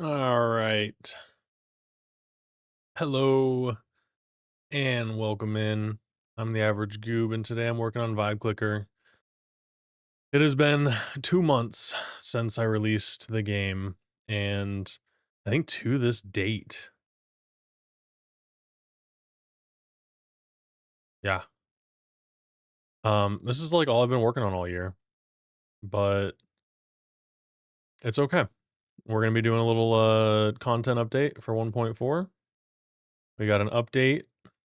All right. Hello and welcome in. I'm the average goob, and today I'm working on Vibe Clicker. It has been 2 months since I released the game, and I think to this date, yeah. This is like all I've been working on all year, but it's okay. We're gonna be doing a little content update for 1.4. We got an update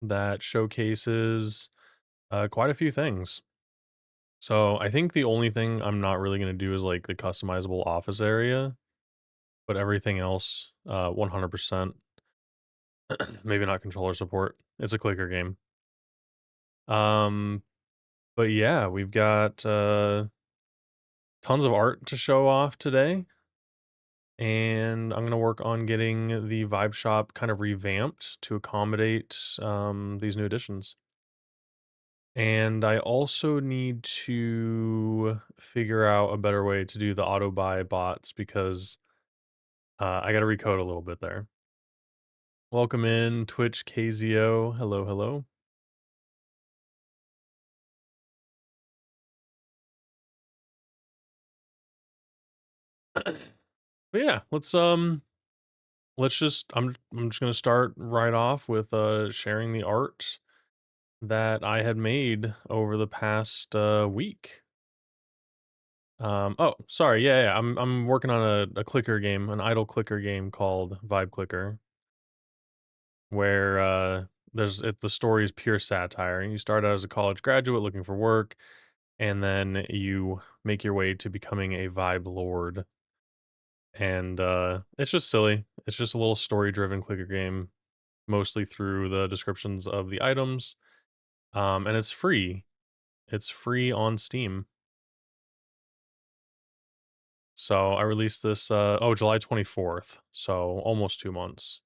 that showcases quite a few things. So I think the only thing I'm not really gonna do is like the customizable office area, but everything else, 100%. Maybe not controller support. It's a clicker game. Um, but yeah, we've got tons of art to show off today, and I'm gonna work on getting the vibe shop kind of revamped to accommodate these new additions. And I also need to figure out a better way to do the auto buy bots because I got to recode a little bit there. Welcome in Twitch KZO. Hello, hello. But yeah, let's just I'm just gonna start right off with sharing the art that I had made over the past week. Oh, sorry, yeah, I'm working on a clicker game, an idle clicker game called Vibe Clicker, where the story is pure satire, and you start out as a college graduate looking for work, and then you make your way to becoming a vibe lord. And it's just silly. It's just a little story driven clicker game, mostly through the descriptions of the items. And it's free. It's free on Steam. So I released this July 24th. So almost 2 months.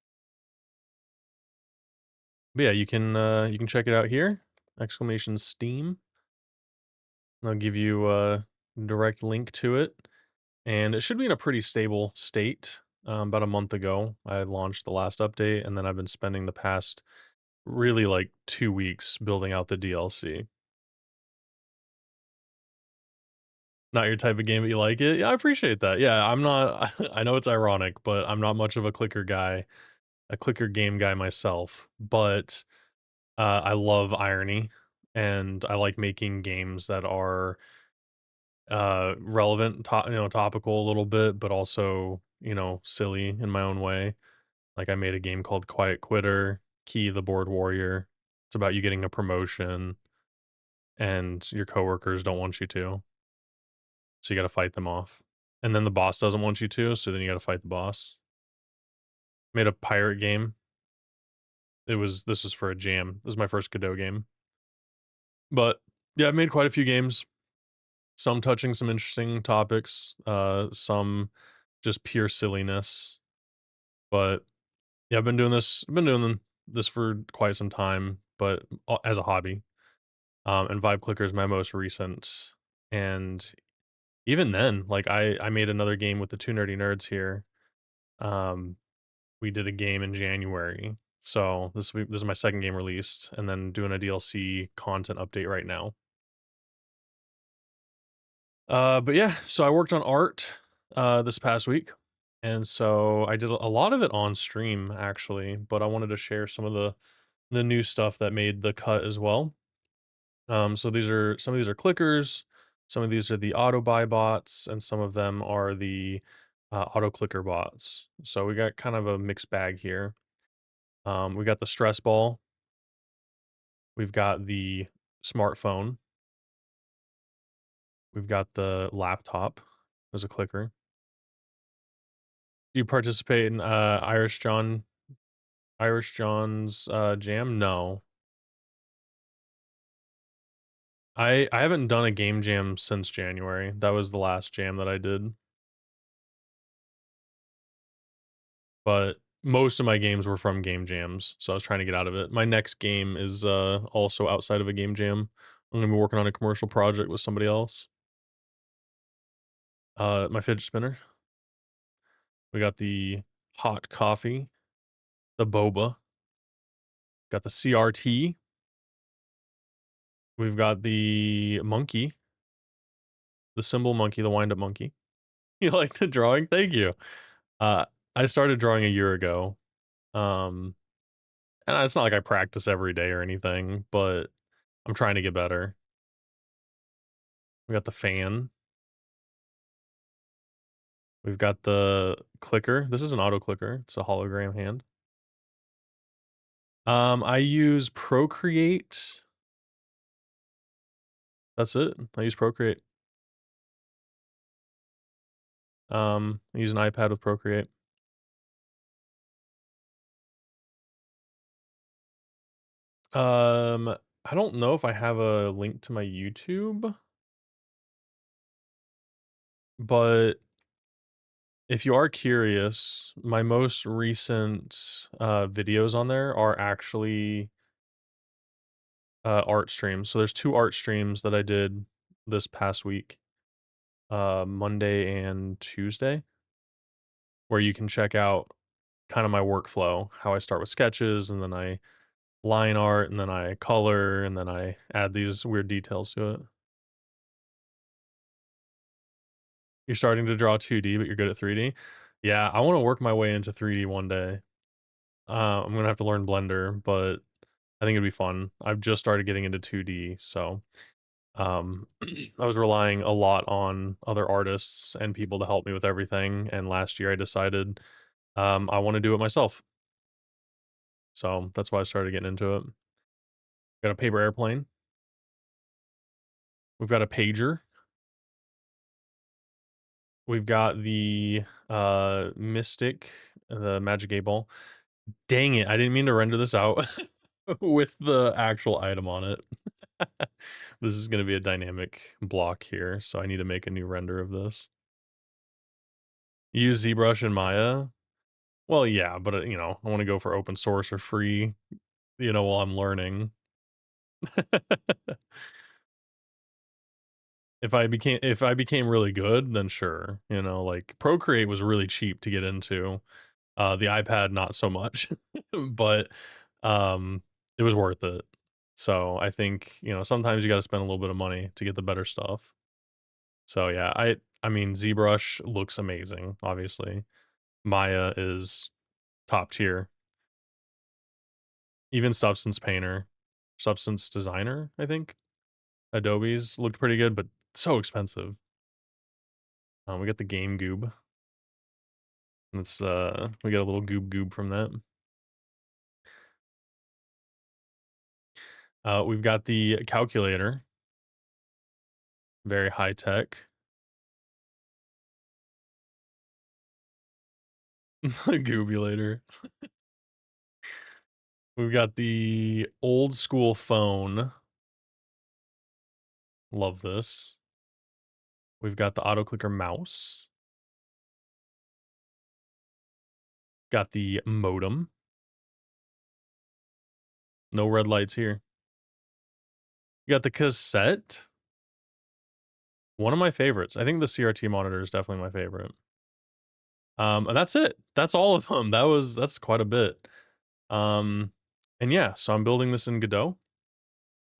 But yeah, you can check it out here. Exclamation Steam. I'll give you a direct link to it. And it should be in a pretty stable state. About a month ago, I had launched the last update, and then I've been spending the past really like 2 weeks building out the DLC. Not your type of game, but you like it? Yeah, I appreciate that. Yeah, I'm not, I know it's ironic, but I'm not much of a clicker guy, a clicker game guy myself. But I love irony, and I like making games that are relevant, topical a little bit, but also, silly in my own way. Like I made a game called Quiet Quitter, Key the Board Warrior. It's about you getting a promotion and your coworkers don't want you to. So you gotta fight them off. And then the boss doesn't want you to, so then you gotta fight the boss. Made a pirate game. This was for a jam. This is my first Godot game. But yeah, I've made quite a few games. Some touching some interesting topics, some just pure silliness. But yeah, I've been doing this for quite some time, but as a hobby. And Vibe Clicker is my most recent. And even then, like I made another game with the two nerdy nerds here. Um, we did a game in January. So this is my second game released, and then doing a DLC content update right now. But yeah, so I worked on art this past week, and so I did a lot of it on stream actually. But I wanted to share some of the new stuff that made the cut as well. So some of these are clickers, some of these are the auto buy bots, and some of them are the auto clicker bots. So we got kind of a mixed bag here. We got the stress ball, we've got the smartphone, we've got the laptop as a clicker. Do you participate in Irish John's jam? No. I haven't done a game jam since January. That was the last jam that I did. But most of my games were from game jams, so I was trying to get out of it. My next game is also outside of a game jam. I'm gonna be working on a commercial project with somebody else. My fidget spinner. We got the hot coffee, the boba. Got the CRT. We've got the monkey, the symbol monkey, the wind up monkey. You like the drawing? Thank you. Uh, I started drawing a year ago. Um, and it's not like I practice every day or anything, but I'm trying to get better. We got the fan. We've got the clicker. This is an auto clicker. It's a hologram hand. I use Procreate. That's it. I use Procreate. I use an iPad with Procreate. I don't know if I have a link to my YouTube, but if you are curious, my most recent videos on there are actually art streams. So there's 2 art streams that I did this past week, Monday and Tuesday, where you can check out kind of my workflow, how I start with sketches and then I line art and then I color and then I add these weird details to it. You're starting to draw 2D, but you're good at 3D. Yeah, I want to work my way into 3D one day. I'm gonna have to learn Blender, but I think it'd be fun. I've just started getting into 2D, so I was relying a lot on other artists and people to help me with everything. And last year I decided I want to do it myself. So that's why I started getting into it. Got a paper airplane. We've got a pager. We've got the Mystic, the Magic 8 Ball. Dang it, I didn't mean to render this out with the actual item on it. This is gonna be a dynamic block here, so I need to make a new render of this. Use ZBrush and Maya? Well, yeah, but, you know, I wanna go for open source or free, you know, while I'm learning. If I became really good, then sure, you know, like, Procreate was really cheap to get into, the iPad not so much, but, um, it was worth it. So, I think, you know, sometimes you gotta spend a little bit of money to get the better stuff. So, yeah, I mean, ZBrush looks amazing, obviously. Maya is top tier. Even Substance Painter, Substance Designer, I think, Adobe's looked pretty good, but so expensive. We got the Game Goob. Let's, we got a little goob from that. We've got the calculator. Very high tech. Goobulator. We've got the old school phone. Love this. We've got the auto clicker mouse. Got the modem. No red lights here. You got the cassette. One of my favorites. I think the CRT monitor is definitely my favorite. And that's it. That's all of them. That's quite a bit. Um, and yeah, so I'm building this in Godot,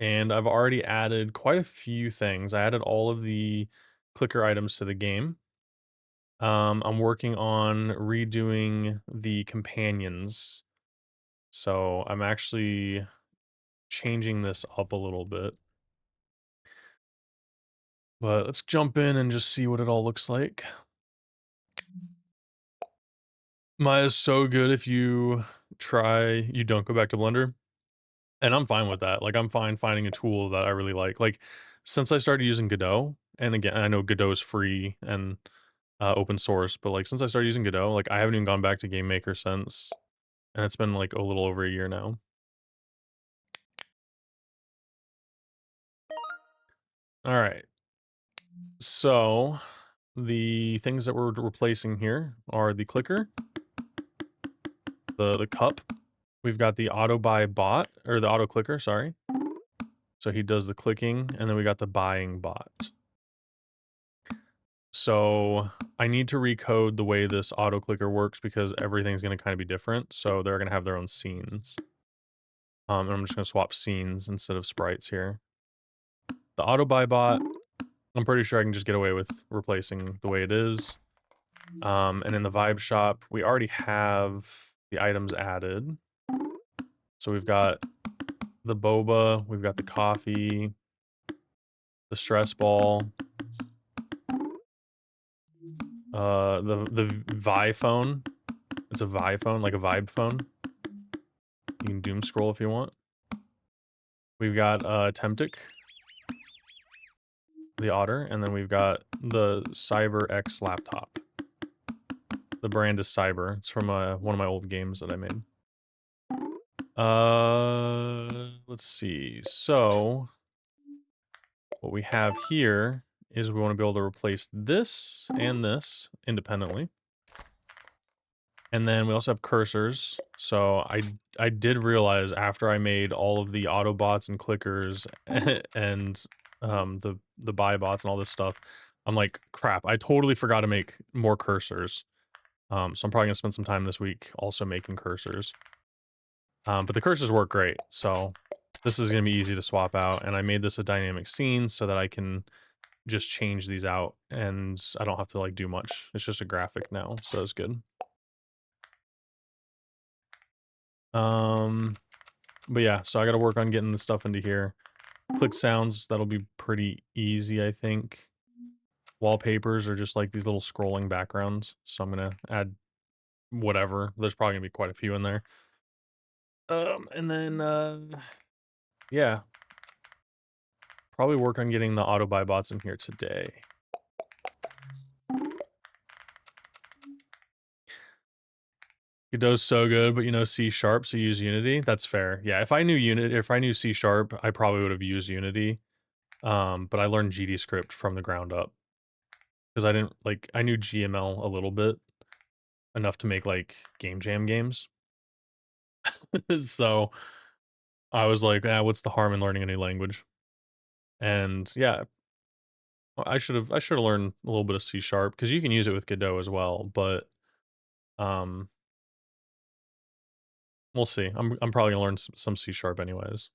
and I've already added quite a few things. I added all of the clicker items to the game. I'm working on redoing the companions. So I'm actually changing this up a little bit. But let's jump in and just see what it all looks like. Maya's so good if you don't go back to Blender. And I'm fine with that. Like, I'm fine finding a tool that I really like. Like, since I started using Godot, and again, I know Godot's free and open source, but like since I started using Godot, like I haven't even gone back to Game Maker since, and it's been like a little over a year now. All right. So the things that we're replacing here are the clicker, the cup. We've got the auto buy bot, or the auto clicker, sorry. So he does the clicking, and then we got the buying bot. So I need to recode the way this auto clicker works because everything's going to kind of be different. So they're going to have their own scenes. And I'm just going to swap scenes instead of sprites here. The auto buy bot, I'm pretty sure I can just get away with replacing the way it is. And in the vibe shop, we already have the items added. So we've got the boba, we've got the coffee, the stress ball, the Vi phone. It's a Vi phone, like a vibe phone. You can doom scroll if you want. We've got Temptic, the Otter, and then we've got the Cyber X laptop. The brand is Cyber. It's from one of my old games that I made. Let's see. So what we have here is we want to be able to replace this and this independently. And then we also have cursors. So I did realize after I made all of the Autobots and clickers and the buy bots and all this stuff, I'm like, crap, I totally forgot to make more cursors. So I'm probably gonna spend some time this week also making cursors. But the cursors work great, so this is gonna be easy to swap out. And I made this a dynamic scene so that I can just change these out and I don't have to like do much. It's just a graphic now, so it's good. But yeah, so I gotta work on getting the stuff into here. Click sounds, that'll be pretty easy, I think. Wallpapers are just like these little scrolling backgrounds, so I'm gonna add whatever. There's probably gonna be quite a few in there. And then yeah, probably work on getting the auto buy bots in here today. Godot's so good, but you know C#, so use Unity. That's fair. Yeah, if I knew C#, I probably would have used Unity. But I learned GDScript from the ground up because I knew GML a little bit, enough to make like game jam games. So I was like, what's the harm in learning a new language? And yeah, I should have learned a little bit of C# because you can use it with Godot as well, but we'll see. I'm probably gonna learn some C# anyways.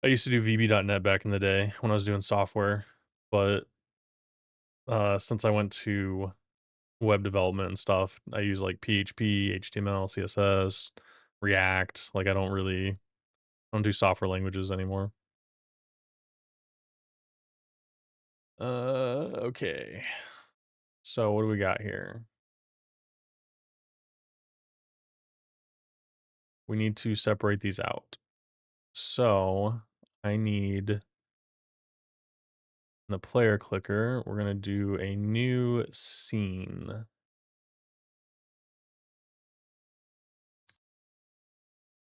I used to do VB.net back in the day when I was doing software, but since I went to web development and stuff, I use like PHP, HTML, CSS, React. Like I don't do software languages anymore. Okay. So what do we got here? We need to separate these out. So I need the player clicker. We're gonna do a new scene.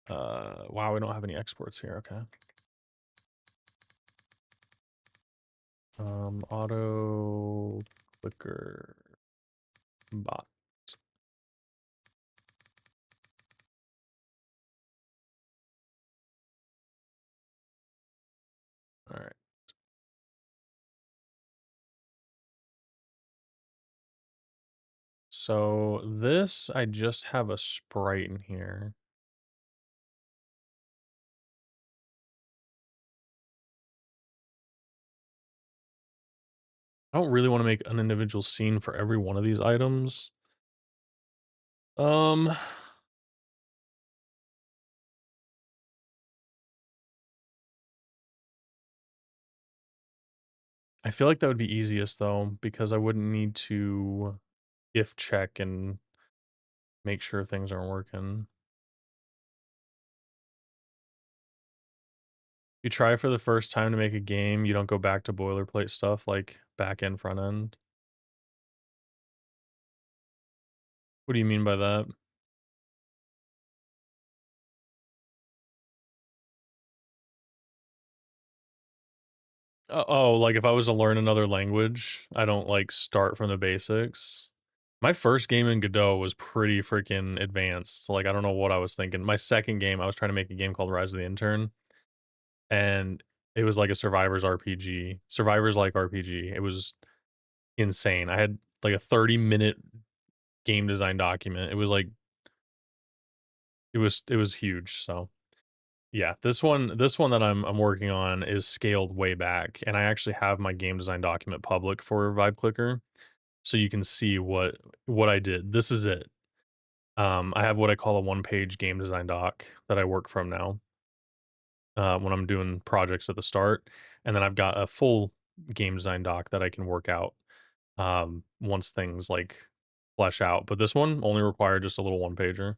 Wow, we don't have any exports here. Okay. Auto clicker bot. All right. So this, I just have a sprite in here. I don't really want to make an individual scene for every one of these items. I feel like that would be easiest though, because I wouldn't need to if check and make sure things aren't working. You try for the first time to make a game, you don't go back to boilerplate stuff like back end, front end. What do you mean by that? Oh, like if I was to learn another language, I don't like start from the basics. My first game in Godot was pretty freaking advanced. Like I don't know what I was thinking. My second game, I was trying to make a game called Rise of the Intern, and it was like a survivors RPG, survivors like RPG. It was insane. I had like a 30-minute game design document. It was like it was huge. So yeah, this one that I'm working on is scaled way back, and I actually have my game design document public for Vibe Clicker, so you can see what I did. This is it. I have what I call a one-page game design doc that I work from now, when I'm doing projects at the start, and then I've got a full game design doc that I can work out, once things, like, flesh out, but this one only required just a little one pager.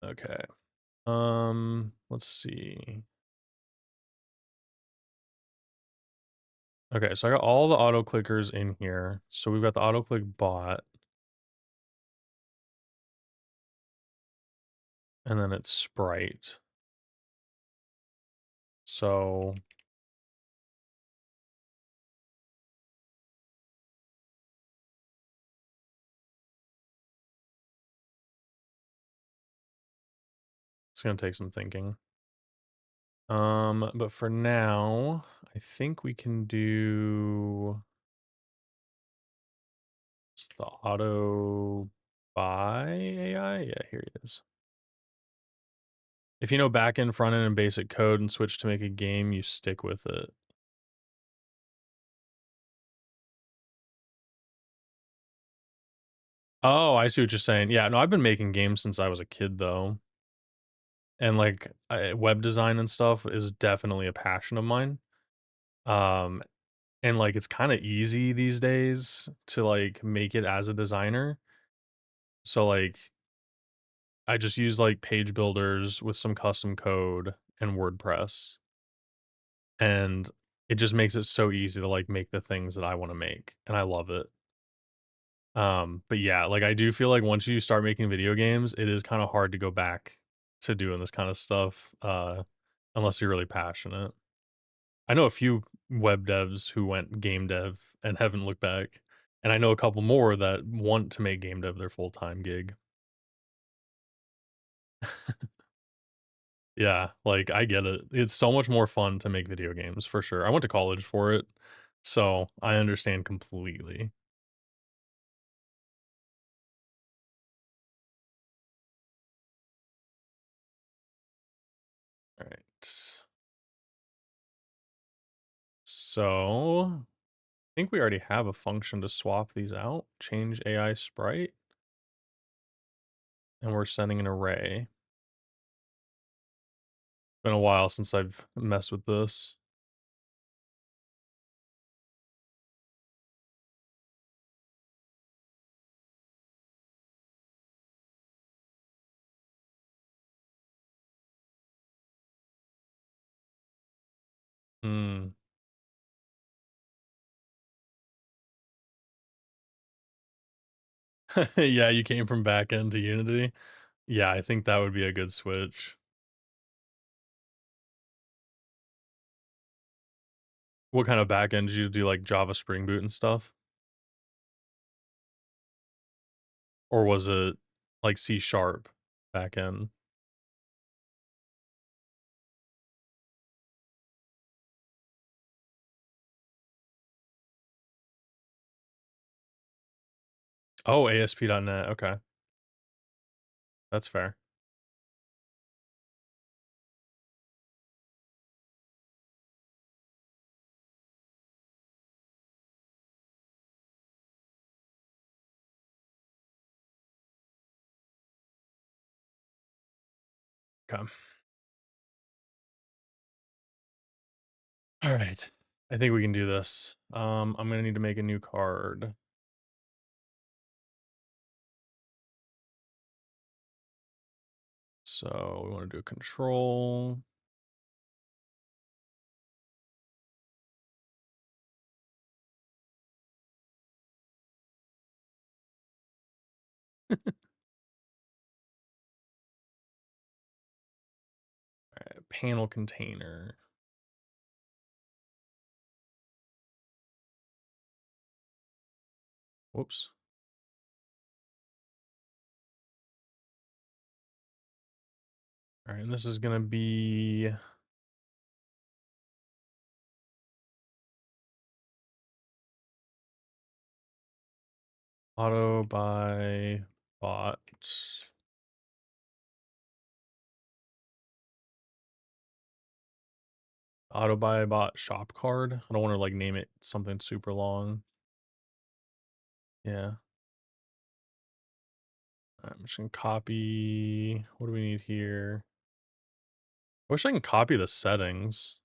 Okay. Let's see. Okay, so I got all the auto clickers in here. So we've got the auto click bot, and then it's Sprite. So it's gonna take some thinking. But for now, I think we can do it's the auto buy AI. Yeah, here he is. If you know backend, front end, and basic code and switch to make a game, you stick with it. Oh, I see what you're saying. Yeah, no, I've been making games since I was a kid though. And like web design and stuff is definitely a passion of mine. Um, and like it's kind of easy these days to like make it as a designer. So like I just use like page builders with some custom code and WordPress, and it just makes it so easy to like make the things that I want to make, and I love it. But yeah, like I do feel like once you start making video games, it is kind of hard to go back to doing this kind of stuff, unless you're really passionate. I know a few web devs who went game dev and haven't looked back, and I know a couple more that want to make game dev their full-time gig. Yeah, like I get it. It's so much more fun to make video games for sure. I went to college for it, so I understand completely. All right. So I think we already have a function to swap these out. Change AI sprite, and we're sending an array. Been a while since I've messed with this. Hmm. Yeah, you came from backend to Unity. Yeah, I think that would be a good switch. What kind of backend did you do, like Java Spring Boot and stuff? Or was it like C sharp backend? Oh, ASP.NET. Okay, that's fair. Okay. All right. I think we can do this. I'm gonna need to make a new card. So we want to do a control. Panel container. Whoops. All right, and this is gonna be auto buy bot. Auto buy bot shop card. I don't want to like name it something super long. Yeah. I'm just gonna copy. What do we need here? I wish I can copy the settings.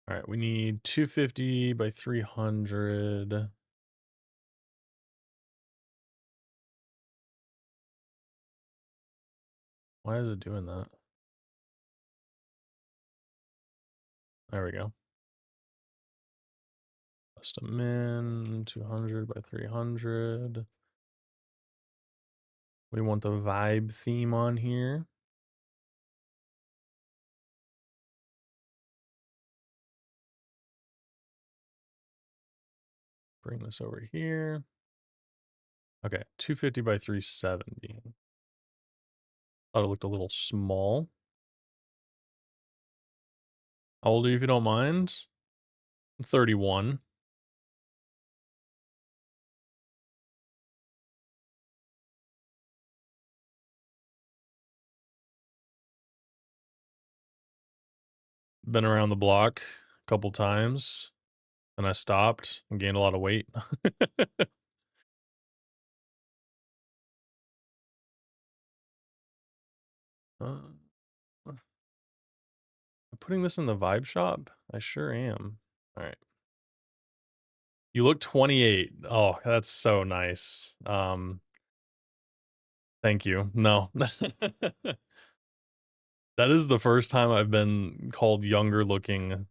All right, we need 250 by 300. Why is it doing that? There we go. Custom min, 200 by 300. We want the vibe theme on here. Bring this over here. Okay, 250 by 370. Thought it looked a little small. How old are you if you don't mind? 31. Been around the block a couple times. And I stopped and gained a lot of weight. I'm putting this in the vibe shop? I sure am. All right. You look 28. Oh, that's so nice. Thank you. No. That is the first time I've been called younger looking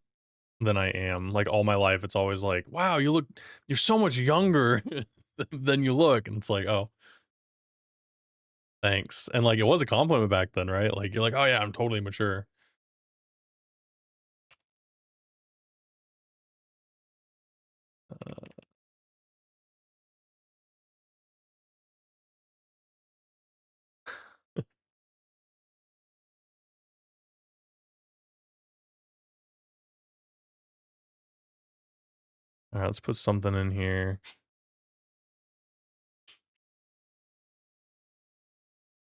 than I am. Like all my life, it's always like, wow, you're so much younger than you look. And it's like, oh, thanks. And like, it was a compliment back then, right? Like, you're like, oh yeah, I'm totally mature. Uh, all right, let's put something in here.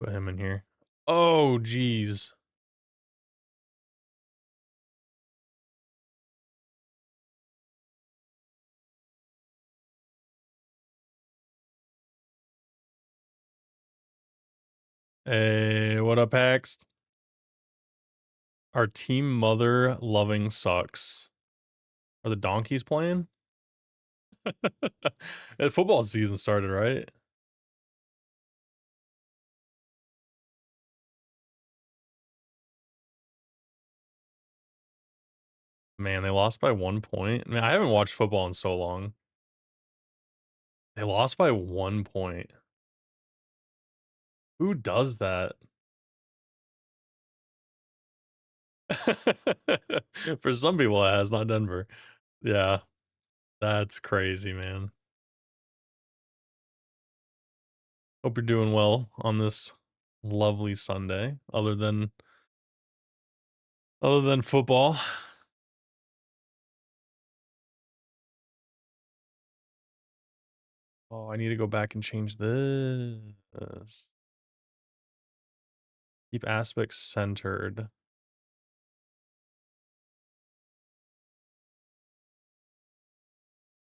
Put him in here. Oh, geez. Hey, what up, Hext? Our team mother loving sucks. Are the donkeys playing? Football season started, right? Man, they lost by 1 point. I mean, I haven't watched football in so long. They lost by 1 point. Who does that? For some people, it has, not Denver. Yeah, that's crazy, man. Hope you're doing well on this lovely Sunday, other than football. Oh, I need to go back and change this. Keep aspects centered.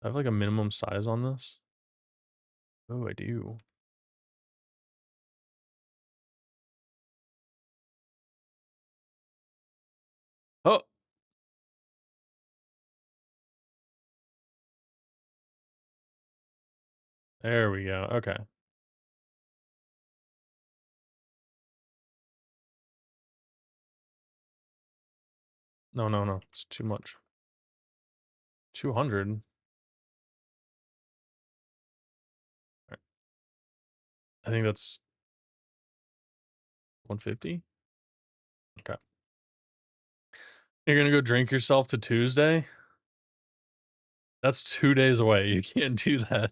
I have like a minimum size on this. Oh, I do. Oh, there we go. Okay. No, no, no. It's too much. 200. I think that's 150. Okay. You're gonna go drink yourself to Tuesday? That's 2 days away. You can't do that.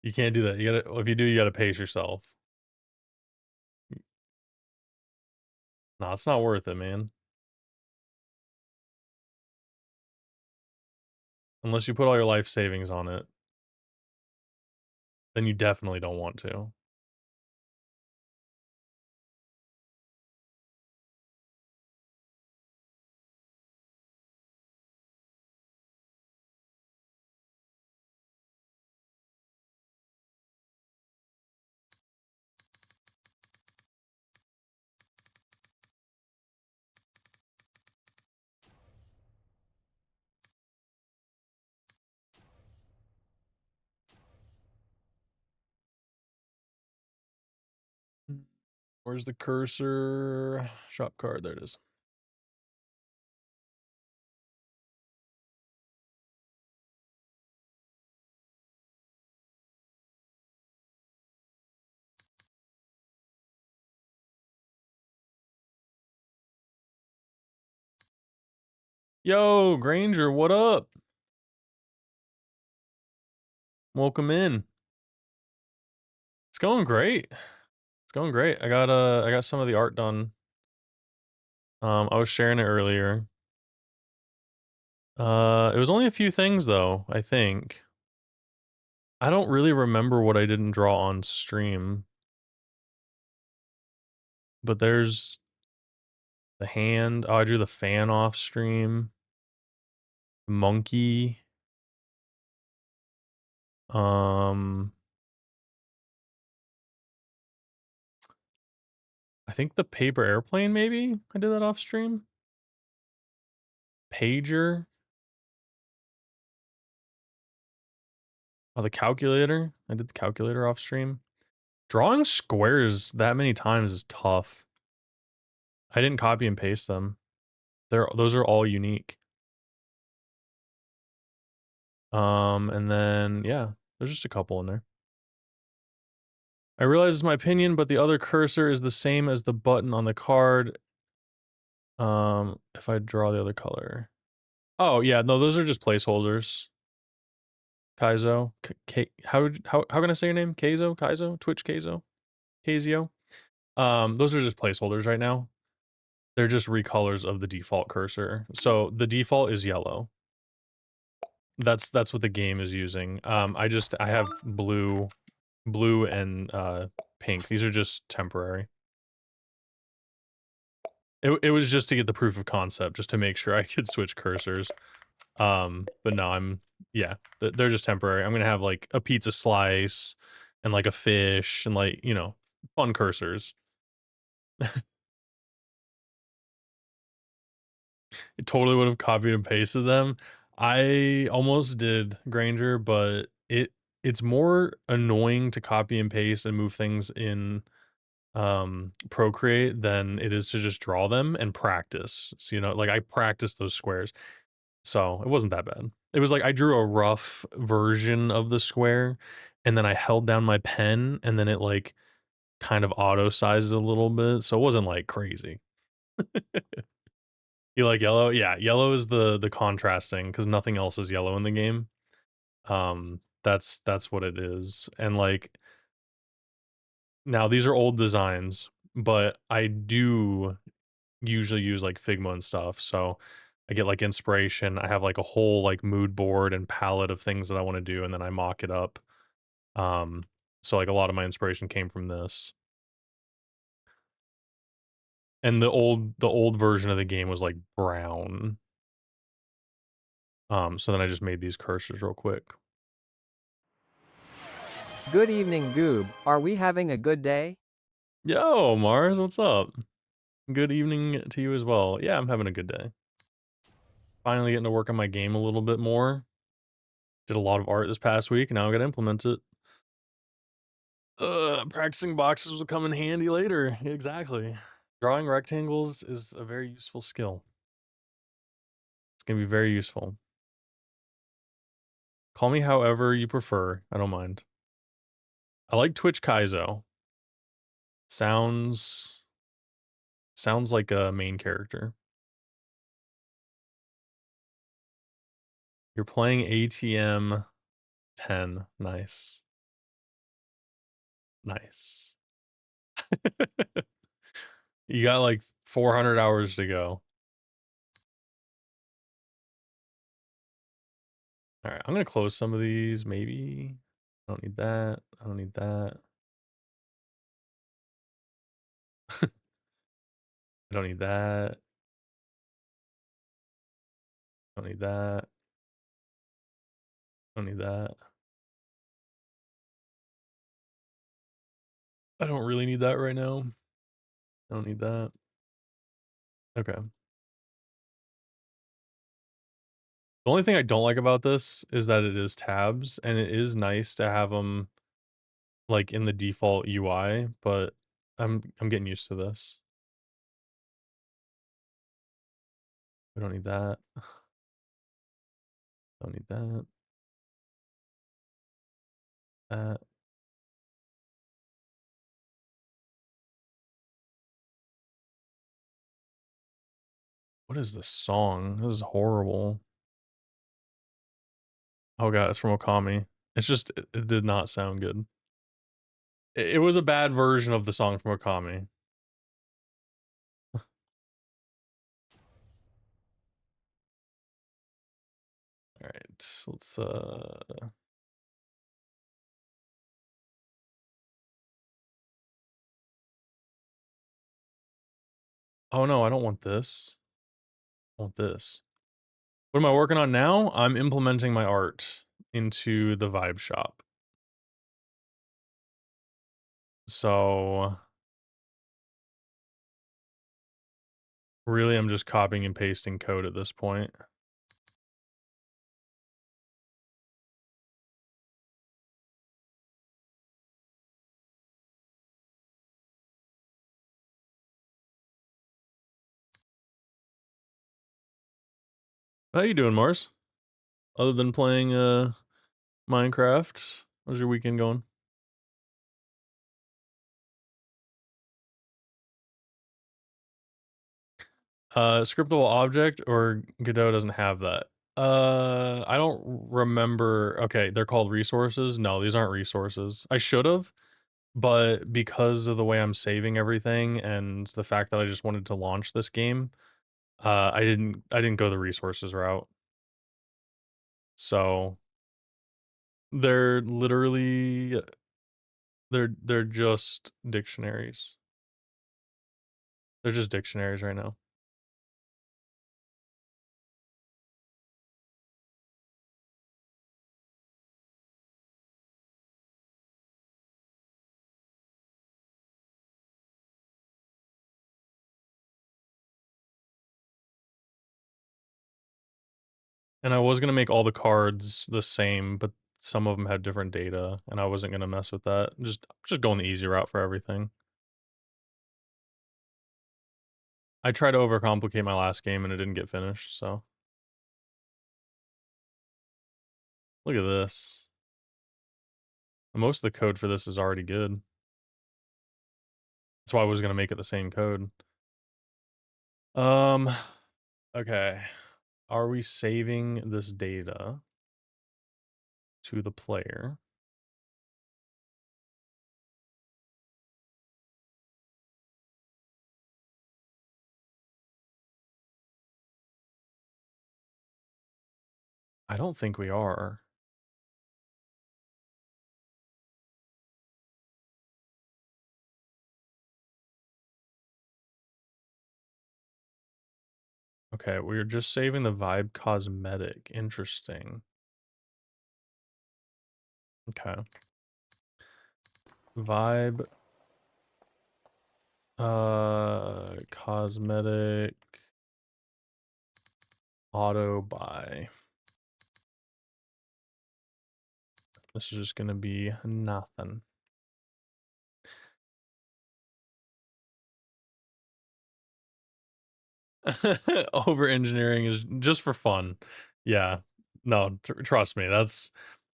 You can't do that. You gotta if you do, you gotta pace yourself. No, it's not worth it, man. Unless you put all your life savings on it, then you definitely don't want to. Where's the cursor? Shop card, there it is. Yo, Granger, what up? Welcome in. It's going great. It's going great. I got some of the art done. I was sharing it earlier. It was only a few things though, I think. I don't really remember what I didn't draw on stream. But there's the hand. Oh, I drew the fan off stream. Monkey. Um I think the paper airplane maybe? I did that off stream. Pager. Oh, the calculator. I did the calculator off stream. Drawing squares that many times is tough. I didn't copy and paste them. Those are all unique. And then yeah, there's just a couple in there. I realize it's my opinion, but the other cursor is the same as the button on the card. If I draw the other color. Oh yeah, no, those are just placeholders. Kaizo, how can I say your name? Kaizo, Twitch Kaizo, Kazio. Those are just placeholders right now. They're just recolors of the default cursor. So the default is yellow. That's what the game is using. I have blue and pink. These are just temporary. It was just to get the proof of concept, just to make sure I could switch cursors. But no, yeah, they're just temporary. I'm gonna have like a pizza slice and like a fish and like, you know, fun cursors. It totally would have copied and pasted them. I almost did, Granger, but it's more annoying to copy and paste and move things in Procreate than it is to just draw them and practice. So, you know, like I practiced those squares. So it wasn't that bad. It was like I drew a rough version of the square and then I held down my pen and then it like kind of auto sized a little bit. So it wasn't like crazy. You like yellow? Yeah, yellow is the contrasting because nothing else is yellow in the game. That's what it is. And like now these are old designs, but I do usually use like Figma and stuff. So I get like inspiration. I have like a whole like mood board and palette of things that I want to do, and then I mock it up. Um, so like a lot of my inspiration came from this. And the old version of the game was like brown. So then I just made these cursors real quick. Good evening, Goob. Are we having a good day? Yo, Mars, what's up? Good evening to you as well. Yeah, I'm having a good day. Finally getting to work on my game a little bit more. Did a lot of art this past week, and now I gotta implement it. Practicing boxes will come in handy later. Exactly. Drawing rectangles is a very useful skill. It's gonna be very useful. Call me however you prefer. I don't mind. I like Twitch Kaizo. Sounds Sounds like a main character. You're playing ATM 10. Nice. Nice. You got like 400 hours to go. All right, I'm gonna close some of these, maybe. I don't need that. I don't need that. I don't need that. I don't need that. I don't need that. I don't really need that right now. I don't need that. Okay. The only thing I don't like about this is that it is tabs, and it is nice to have them like in the default UI, but I'm getting used to this. We don't need that. Don't need that. That. What is this song? This is horrible. Oh god, it's from Okami. It's just it did not sound good. It was a bad version of the song from Okami. All right, let's Oh no, I don't want this. I want this. What am I working on now? I'm implementing my art into the vibe shop. So really I'm just copying and pasting code at this point. How you doing, Mars? Other than playing Minecraft, how's your weekend going? Scriptable object or Godot doesn't have that. I don't remember. Okay, they're called resources. No, these aren't resources. I should have, but because of the way I'm saving everything and the fact that I just wanted to launch this game, I didn't go the resources route. So they're literally they're just dictionaries. They're just dictionaries right now. And I was gonna make all the cards the same, but some of them had different data, and I wasn't gonna mess with that. Just going the easy route for everything. I tried to overcomplicate my last game and it didn't get finished, so. Look at this. Most of the code for this is already good. That's why I was gonna make it the same code. Okay. Are we saving this data to the player? I don't think we are. Okay, we're just saving the vibe cosmetic. Interesting. Okay. Vibe cosmetic auto buy. This is just gonna be nothing. Over engineering is just for fun. Yeah. No, trust me. That's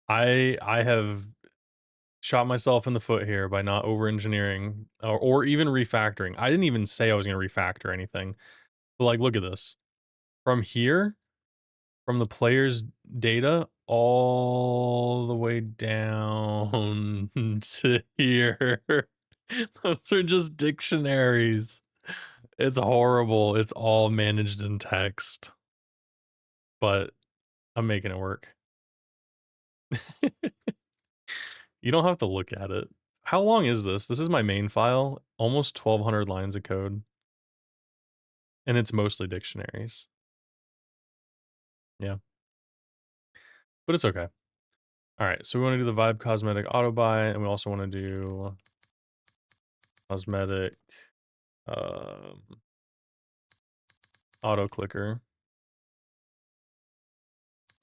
I have Shot myself in the foot here by not over engineering or even refactoring. I didn't even say I was gonna refactor anything. But like, look at this. From here, from the player's data all the way down to here. Those are just dictionaries. It's horrible. It's all managed in text, but I'm making it work. You don't have to look at it. How long is this? This is my main file, almost 1,200 lines of code, and it's mostly dictionaries. Yeah, but it's okay. All right, so we want to do the Vibe Cosmetic auto buy, and we also want to do cosmetic um, auto clicker,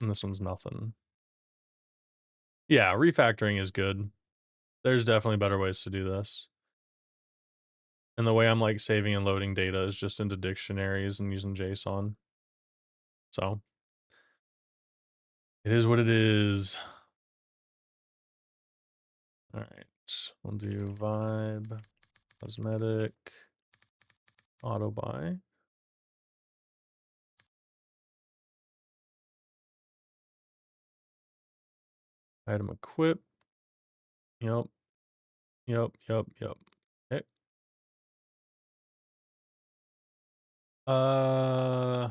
and this one's nothing. Yeah, refactoring is good. There's definitely better ways to do this. And the way I'm like saving and loading data is just into dictionaries and using JSON. So it is what it is. All right, we'll do Vibe Cosmetic auto buy. Item equip. Yep. Yep. Yep. Yep. Okay. Uh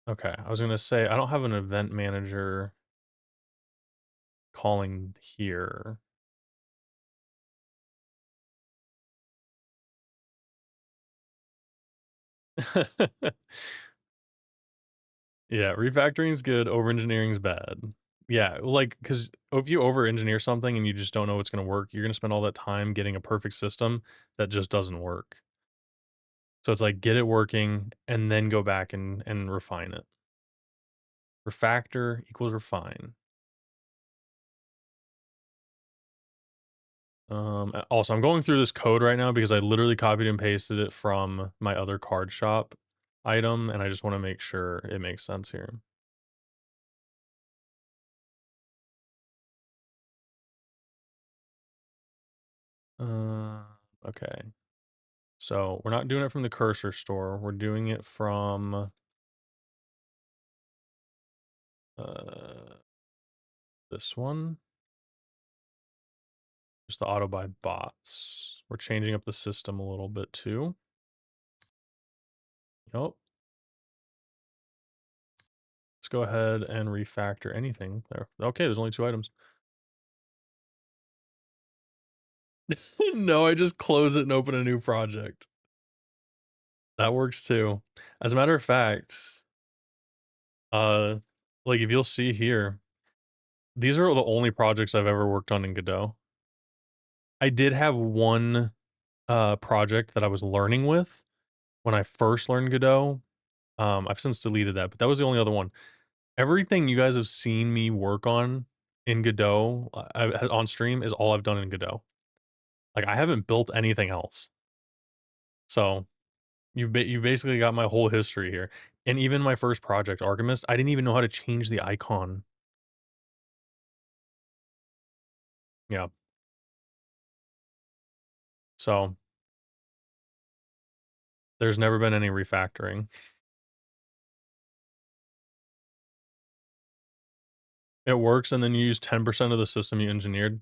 okay. I was gonna say I don't have an event manager calling here. Yeah, refactoring is good, over engineering is bad. Yeah, like, because if you over engineer something and you just don't know what's gonna work, you're gonna spend all that time getting a perfect system that just doesn't work. So it's like, get it working and then go back and refine it. Refactor equals refine. Also, I'm going through this code right now because I literally copied and pasted it from my other card shop item, and I just wanna make sure it makes sense here. Uh, okay. So we're not doing it from the cursor store. We're doing it from uh, this one, just the auto buy bots. We're changing up the system a little bit too. Yep. Let's go ahead and refactor anything there. Okay, there's only 2 items. No, I just close it and open a new project. That works too. As a matter of fact, uh, like if you'll see here, these are the only projects I've ever worked on in Godot. I did have one project that I was learning with when I first learned Godot. I've since deleted that, but that was the only other one. Everything you guys have seen me work on in Godot on stream is all I've done in Godot. Like I haven't built anything else. So you basically got my whole history here. And even my first project, Archimist, I didn't even know how to change the icon. Yeah. So there's never been any refactoring. It works, and then you use 10% of the system you engineered.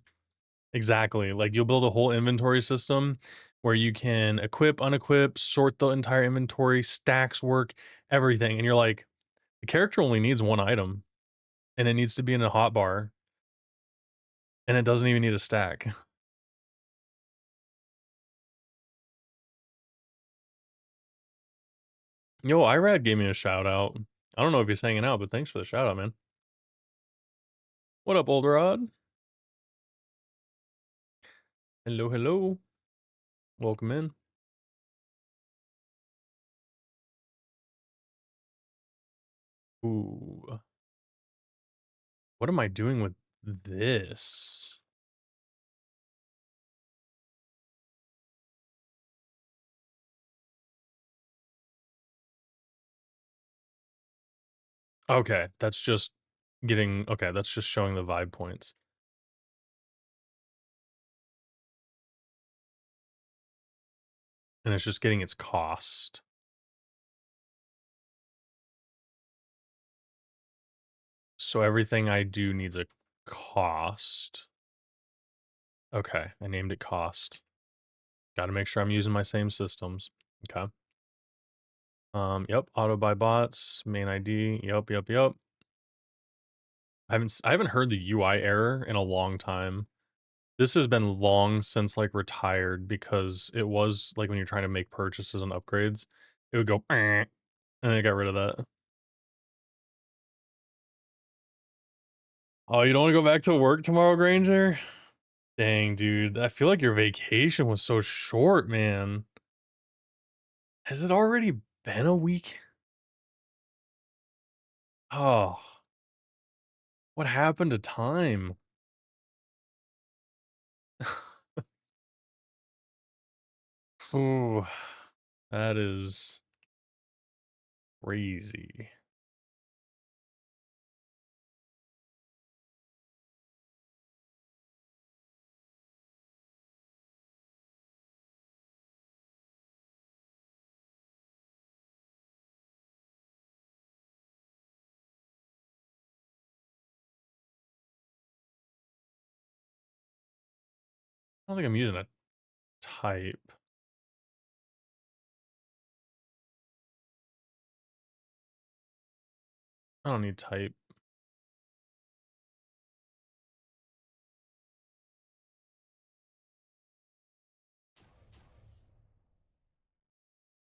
Exactly. Like you'll build a whole inventory system where you can equip, unequip, sort the entire inventory, stacks work, everything. And you're like, the character only needs one item and it needs to be in a hotbar and it doesn't even need a stack. Yo, Irad gave me a shout out. I don't know if he's hanging out, but thanks for the shout out, man. What up, old Rod? Hello, hello. Welcome in. Ooh. What am I doing with this? Okay, that's just getting okay, that's just showing the vibe points. And it's just getting its cost. So everything I do needs a cost. Okay, I named it cost. Gotta make sure I'm using my same systems. Okay. Yep, auto buy bots, main ID. Yep. I haven't heard the UI error in a long time. This has been long since like retired because it was like when you're trying to make purchases and upgrades, it would go and I got rid of that. Oh, you don't want to go back to work tomorrow, Granger? Dang, dude. I feel like your vacation was so short, man. Has it already been a week? Oh, what happened to time? Ooh, that is crazy. I don't think I'm using a type. I don't need type.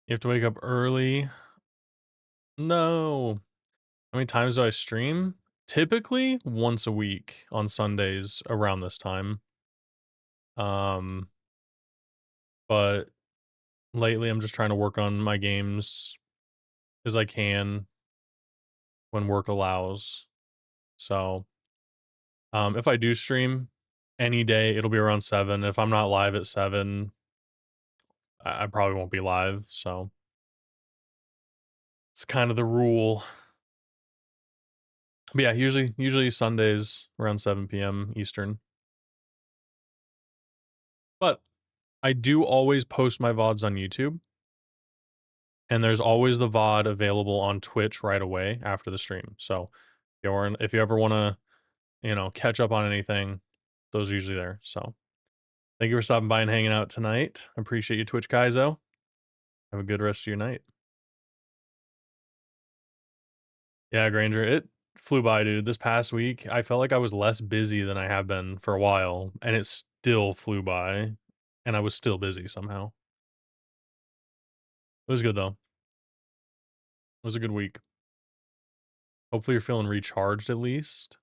You have to wake up early. No. How many times do I stream? Typically once a week on Sundays around this time. Um, but lately I'm just trying to work on my games as I can when work allows. So, if I do stream any day, it'll be around 7. If I'm not live at 7, I probably won't be live. So it's kind of the rule. But yeah, usually Sundays around 7 p.m. Eastern. But I do always post my VODs on YouTube. And there's always the VOD available on Twitch right away after the stream. So if you ever want to, catch up on anything, those are usually there. So thank you for stopping by and hanging out tonight. I appreciate you, Twitch Kaizo. Have a good rest of your night. Yeah, Granger, it flew by, dude. This past week, I felt like I was less busy than I have been for a while, and it still flew by, and I was still busy somehow. It was good though. It was a good week. Hopefully, you're feeling recharged at least.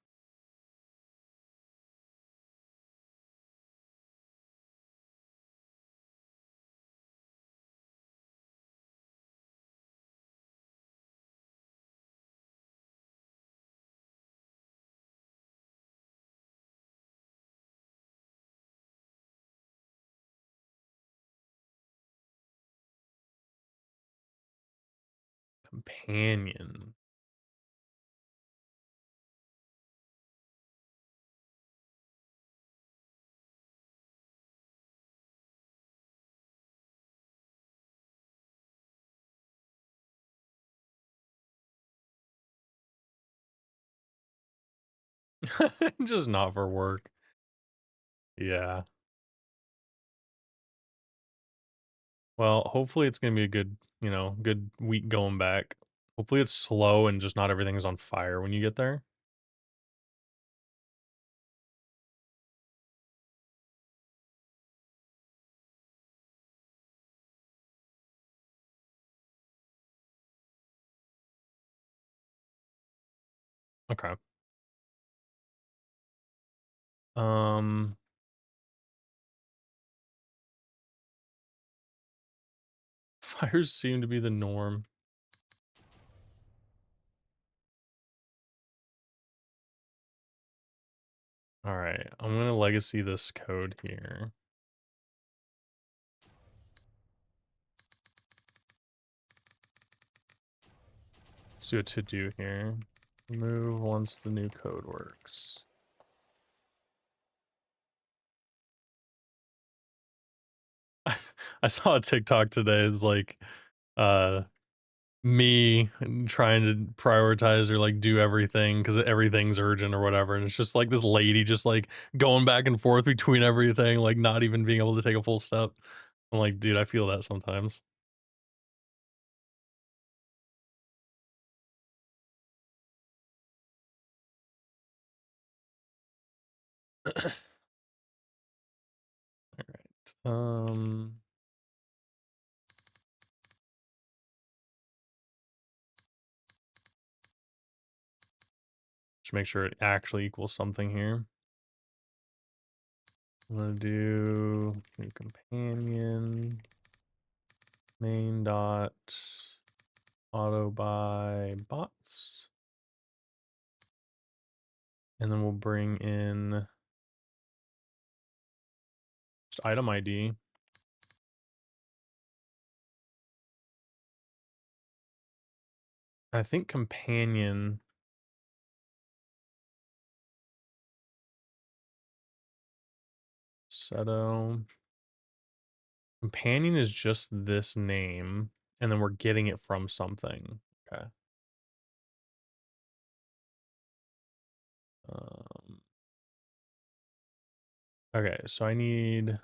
Companion. Just not for work. Yeah. Well, hopefully it's gonna be a good, good week going back. Hopefully it's slow and just not everything is on fire when you get there. Okay. Um, fires seem to be the norm. All right, I'm gonna legacy this code here. Let's do a to do here. Remove once the new code works. I saw a TikTok today. It's like, me trying to prioritize or like do everything because everything's urgent or whatever, and it's just like this lady just like going back and forth between everything, like not even being able to take a full step. I'm like, dude, I feel that sometimes. All right. Just make sure it actually equals something here. I'm gonna do new companion main dot auto by bots, and then we'll bring in just item ID. I think companion Seto. Companion is just this name, and then we're getting it from something. Okay. Um, okay, so I need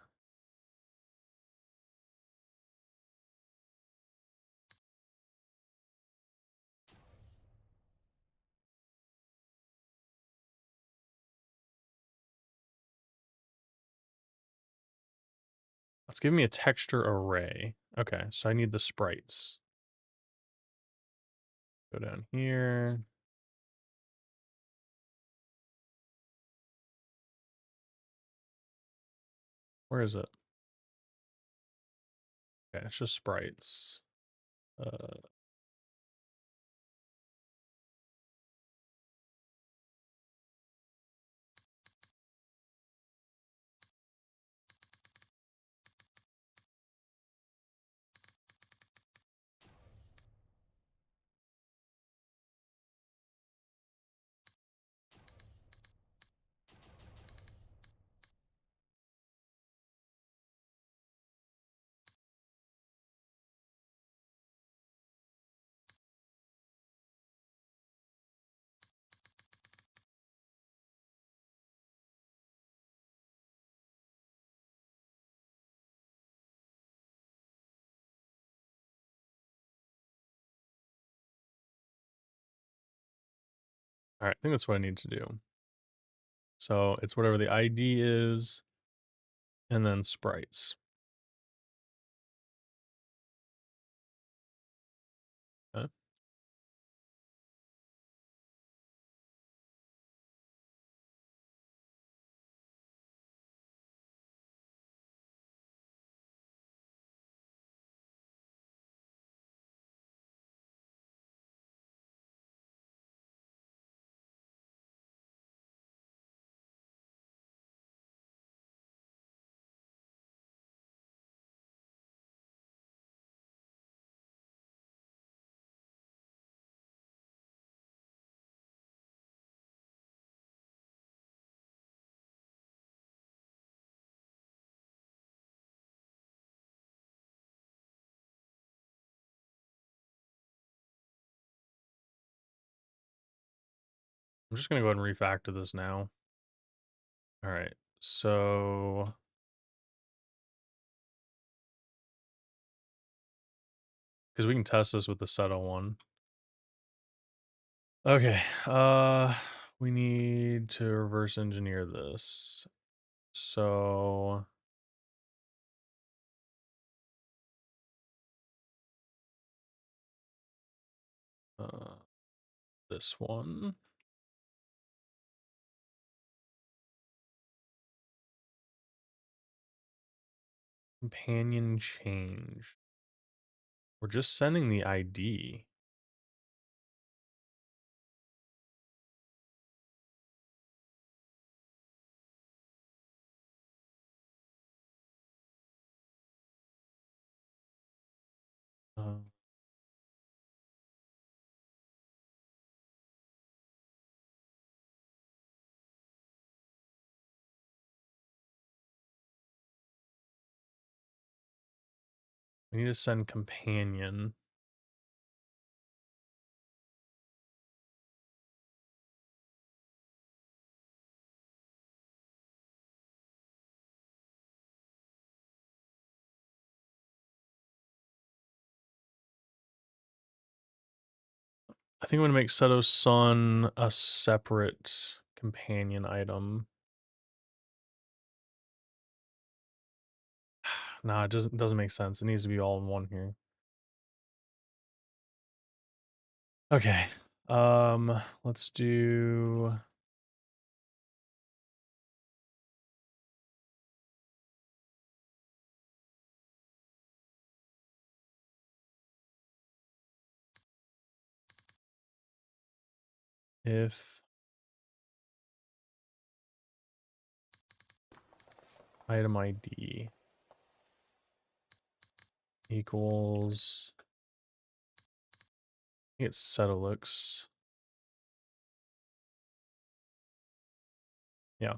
let's give me a texture array. Okay, so I need the sprites. Go down here. Where is it? Okay, it's just sprites. Uh, all right, I think that's what I need to do. So it's whatever the ID is, and then sprites. Okay. I'm just gonna go ahead and refactor this now. All right, so because we can test this with the Seto one. Okay, we need to reverse engineer this. So uh, this one. Companion change. We're just sending the ID. Uh, We need to send companion. I think I'm gonna make Seto's son a separate companion item. Nah, it doesn't make sense. It needs to be all in one here. Okay. Let's do if item ID equals, I think it's Setolix. Yeah.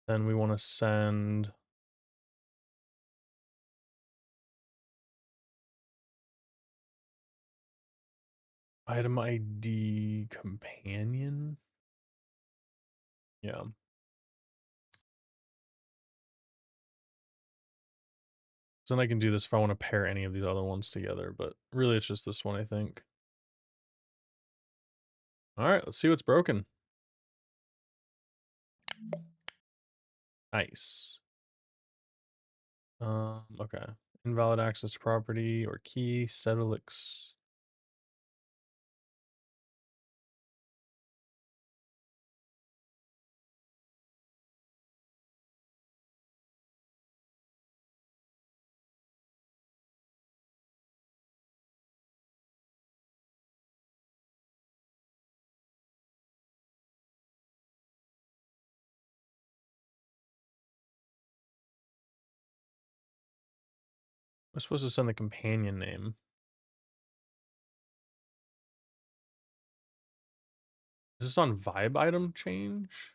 Then we want to send item ID companion. Yeah. So then I can do this if I want to pair any of these other ones together, but really it's just this one, I think. All right, let's see what's broken. Nice. Okay. Invalid access to property or key, Setolix. I'm supposed to send the companion name. Is this on vibe item change?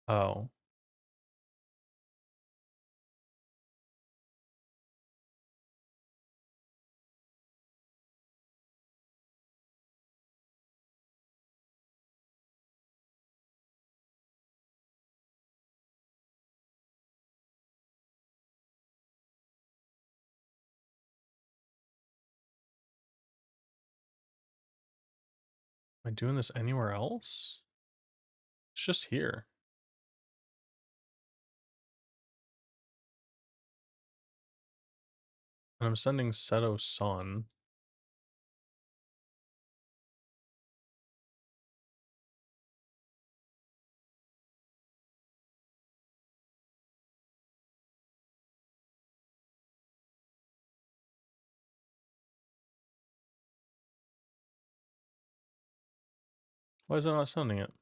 Oh. Am I doing this anywhere else? It's just here. And I'm sending Seto Son. Why is it not sending it?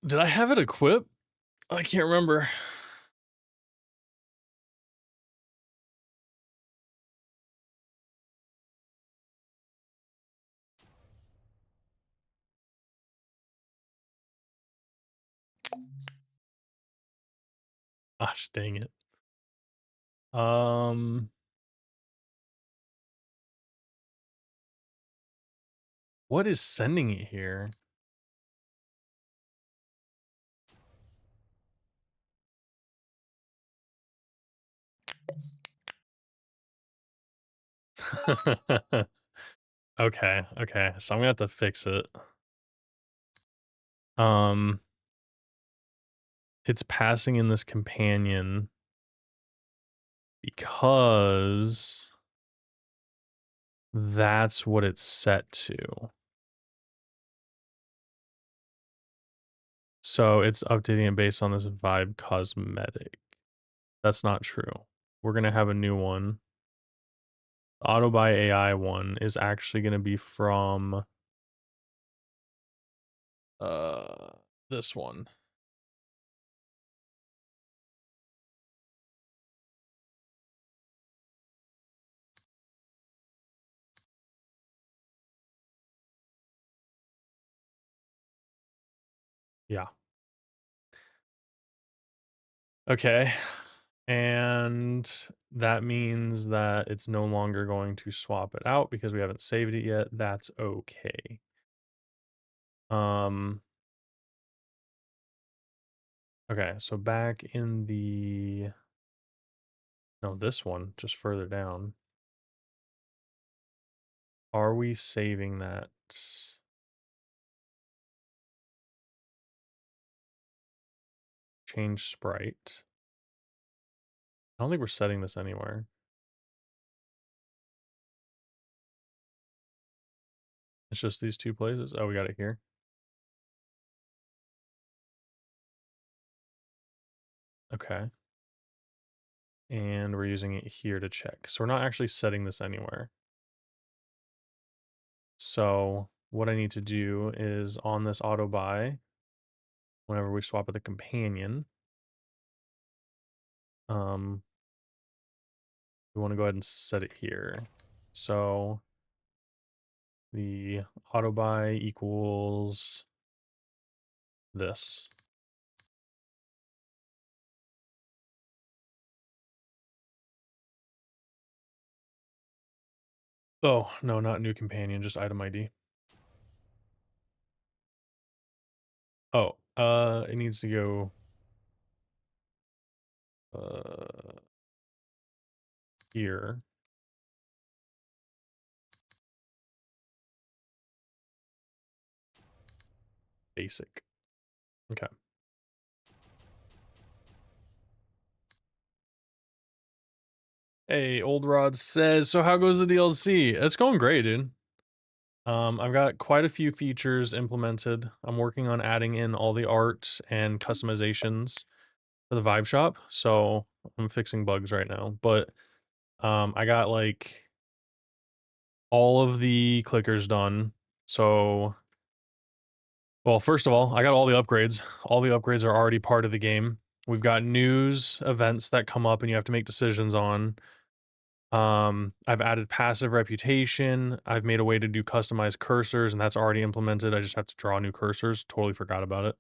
Did I have it equipped? I can't remember. Gosh, dang it. What is sending it here? Okay, okay. So I'm gonna have to fix it. Um, it's passing in this companion because That's what it's set to. So it's updating it based on this Vibe cosmetic. That's not true. We're going to have a new one. The auto buy AI one is actually going to be from this one. Yeah. Okay. And that means that it's no longer going to swap it out because we haven't saved it yet. That's okay. Okay, so back in the no, this one, just further down. Are we saving that? Change sprite. I don't think we're setting this anywhere. It's just these two places. Oh, we got it here. Okay. And we're using it here to check. So we're not actually setting this anywhere. So what I need to do is on this auto buy, whenever we swap with the companion, we want to go ahead and set it here. So the auto buy equals this. Oh, no, not new companion, just item ID. Oh, it needs to go here. Basic. Okay. Hey, Old Rod says, so how goes the DLC? It's going great, dude. I've got quite a few features implemented. I'm working on adding in all the art and customizations for the Vibe Shop, so I'm fixing bugs right now. But I got like all of the clickers done. So, well, first of all, I got all the upgrades. All the upgrades are already part of the game. We've got news events that come up and you have to make decisions on. I've added passive reputation. I've made a way to do customized cursors, and that's already implemented. I just have to draw new cursors. Totally forgot about it.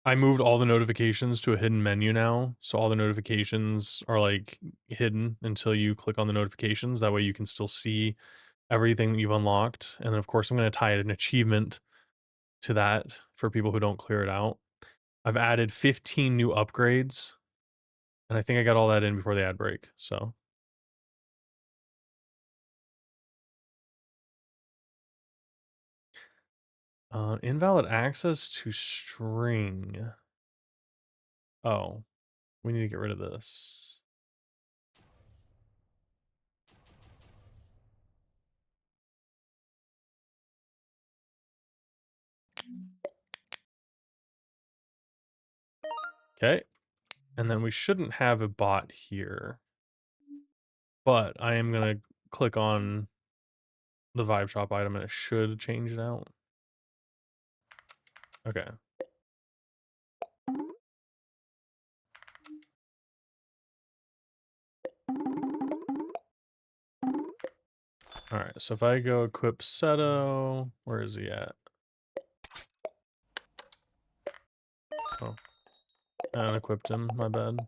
I moved all the notifications to a hidden menu now. So all the notifications are like hidden until you click on the notifications. That way you can still see everything that you've unlocked. And then of course I'm going to tie an achievement to that for people who don't clear it out. I've added 15 new upgrades, and I think I got all that in before the ad break. So invalid access to string. Oh, we need to get rid of this. Okay. And then we shouldn't have a bot here. But I am going to click on the Vibe Shop item and it should change it out. Okay. All right, so if I go equip Seto, where is he at? Oh, I unequipped him, my bad.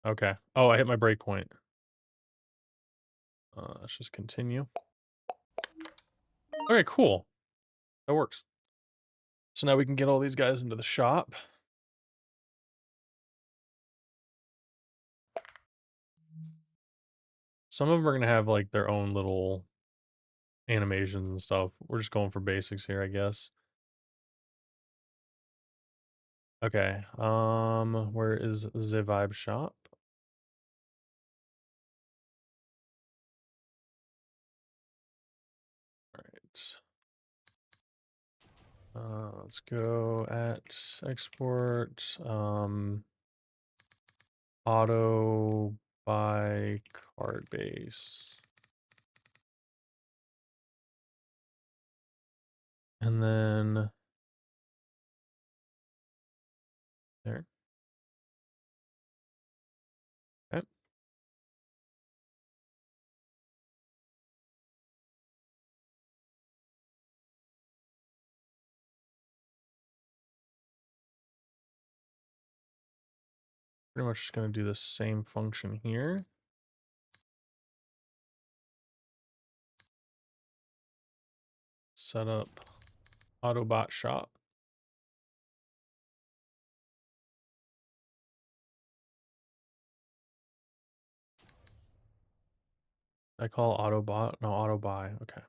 Okay. Oh, I hit my breakpoint. Let's just continue. Okay, cool. That works. So now we can get all these guys into the shop. Some of them are going to have like their own little animations and stuff. We're just going for basics here, I guess. Okay. Where is the vibe shop? All right. Let's go at export. Auto buy card base. And then there. Okay. Pretty much just gonna do the same function here. Set up Autobot shop. I call Autobot, no, auto buy. Okay.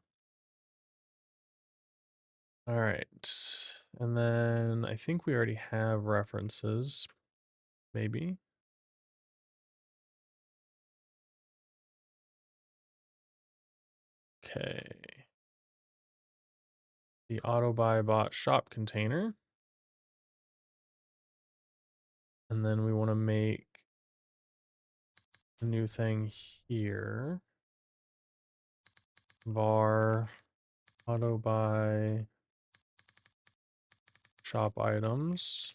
All right. And then I think we already have references, maybe. Okay. The auto buy bot shop container. And then we want to make a new thing here. Var auto buy shop items.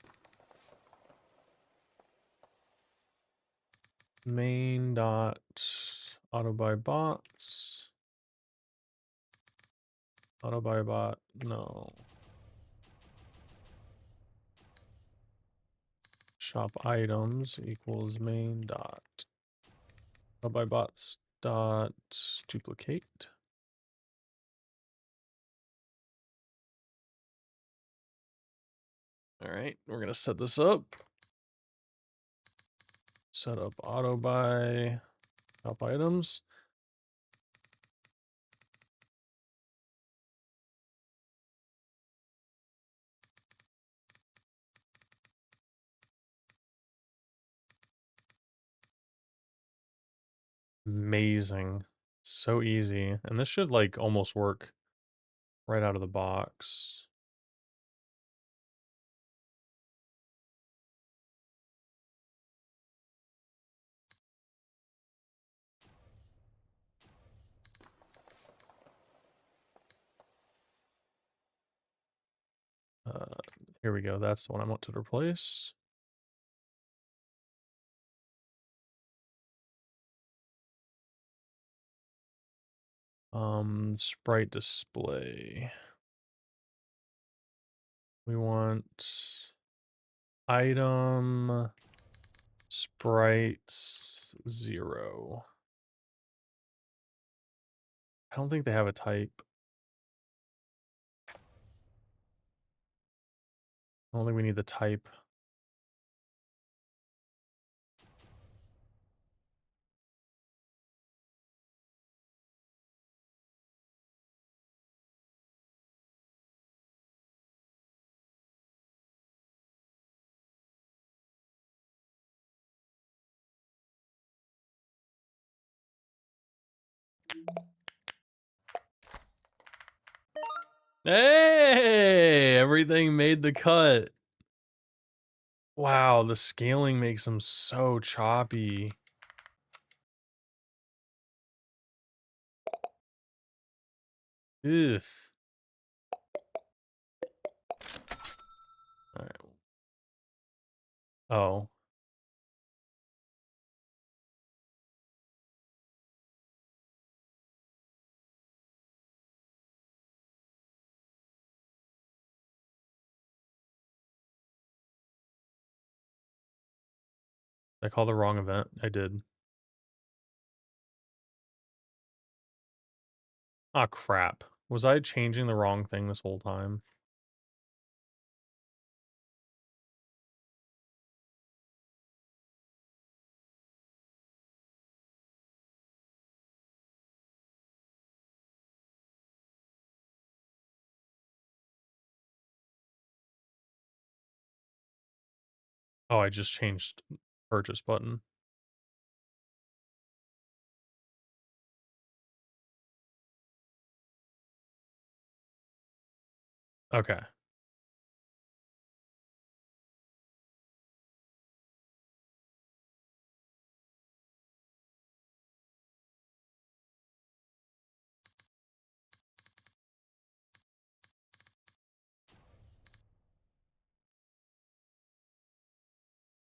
Main dot auto buy bots. Auto buy bot, no. Shop items equals main dot auto buy bots dot duplicate. All right, we're gonna set this up. Set up auto buy shop items. Amazing. So easy. And this should like almost work right out of the box. Here we go. That's the one I want to replace. Sprite display. We want item sprites 0. I don't think they have a type. I don't think we need the type. Hey, everything made the cut. Wow, the scaling makes them so choppy. Ugh. All right. Oh. I called the wrong event. I did. Ah, crap. Was I changing the wrong thing this whole time? Oh, I just changed purchase button. Okay.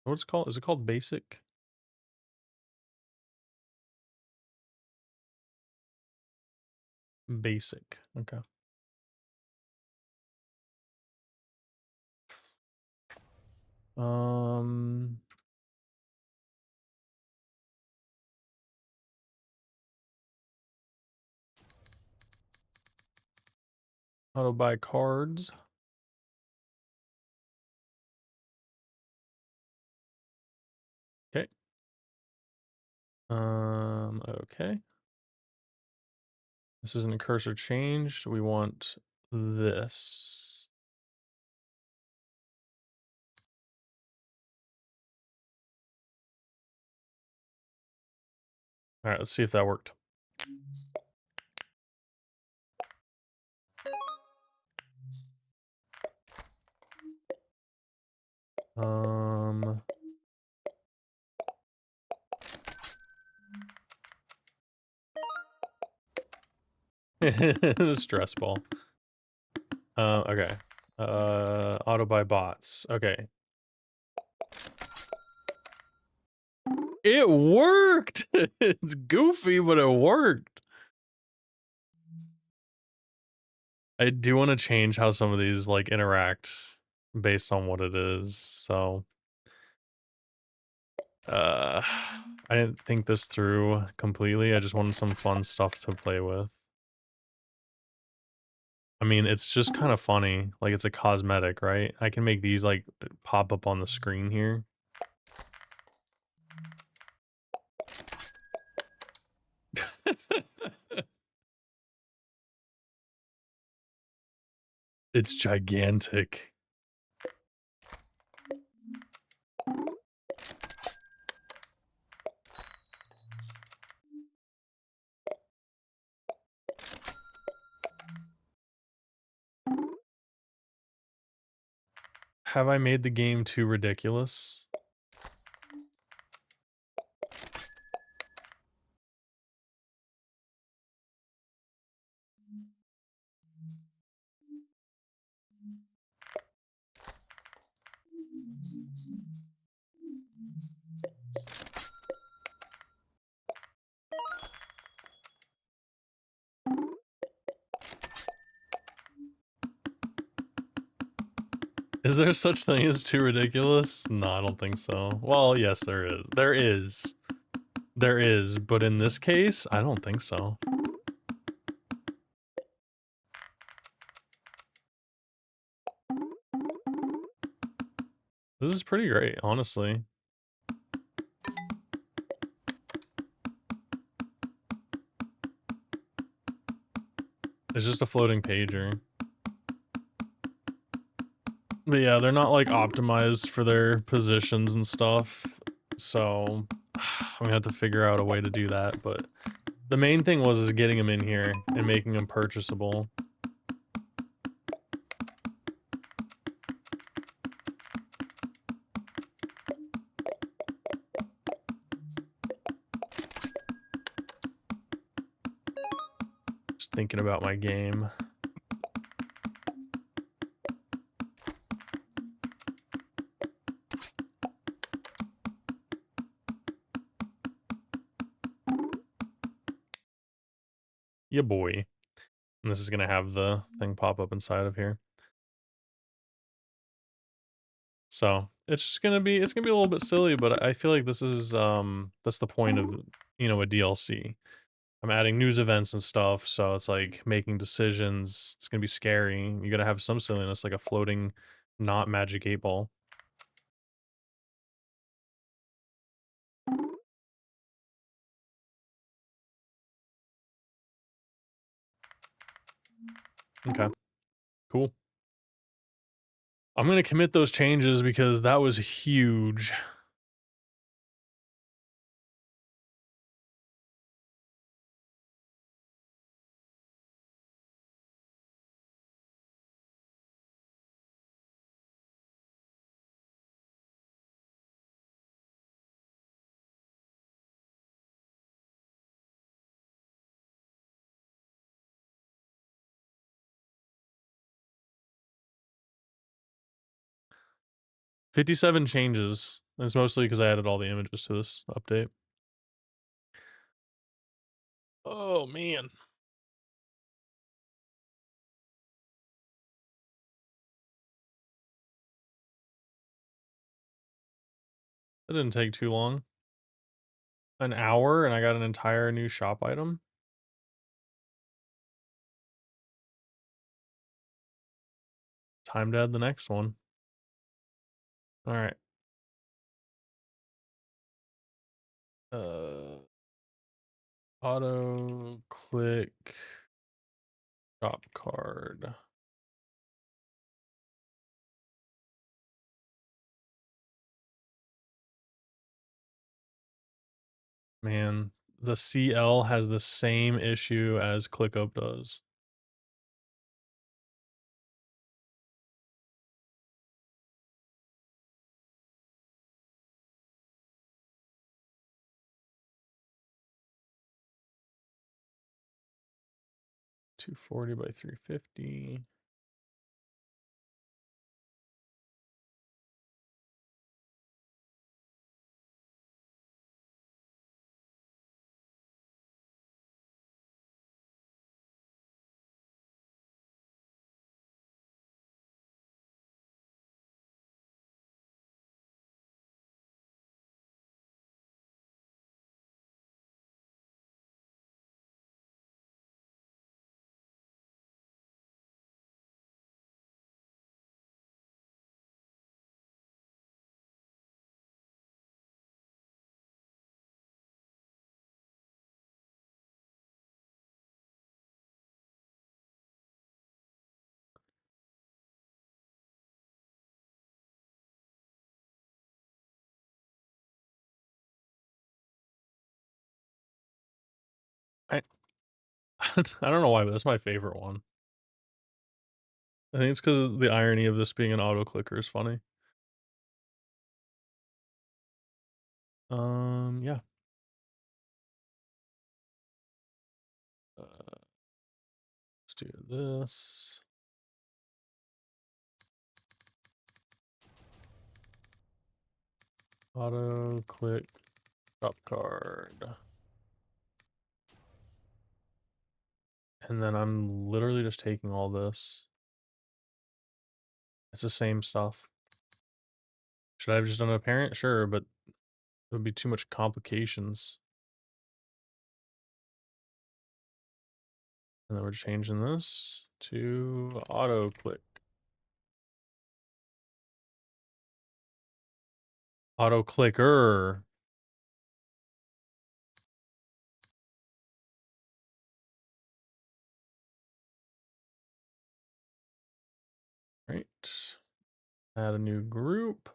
What's it called? Is it called basic? Basic. Okay. Um, Auto buy cards. Okay. Okay. This isn't a cursor changed. We want this. All right, let's see if that worked. Um, stress ball. Okay. Auto buy bots. Okay. It worked. It's goofy, but it worked. I do want to change how some of these like interact based on what it is. So, I didn't think this through completely. I just wanted some fun stuff to play with. I mean, it's just kind of funny. Like it's a cosmetic, right? I can make these like pop up on the screen here. It's gigantic. Have I made the game too ridiculous? Is there such thing as too ridiculous? No, I don't think so. Well, yes, there is. There is. There is, but in this case, I don't think so. This is pretty great, honestly. It's just a floating pager. But yeah, they're not like optimized for their positions and stuff. So I'm gonna have to figure out a way to do that. But the main thing was is getting them in here and making them purchasable. Just thinking about my game. Yeah, boy. And this is gonna have the thing pop up inside of here. So it's just gonna be a little bit silly, but I feel like this is that's the point of a DLC. I'm adding news events and stuff, so it's like making decisions. It's gonna be scary. You gotta have some silliness, like a floating, not magic 8 ball. Okay, cool. I'm gonna commit those changes because that was huge. $57 changes. That's mostly because I added all the images to this update. Oh man. That didn't take too long. An hour and I got an entire new shop item. Time to add the next one. All right. Auto click shop card. Man, the CL has the same issue as ClickUp does. $240 by $350. I I don't know why, but that's my favorite one. I think it's because the irony of this being an auto clicker is funny. Yeah. Let's do this. Auto click shop card. And then I'm literally just taking all this. It's the same stuff. Should I have just done a parent? Sure, but it would be too much complications. And then we're changing this to auto click. Auto clicker. Right. Add a new group.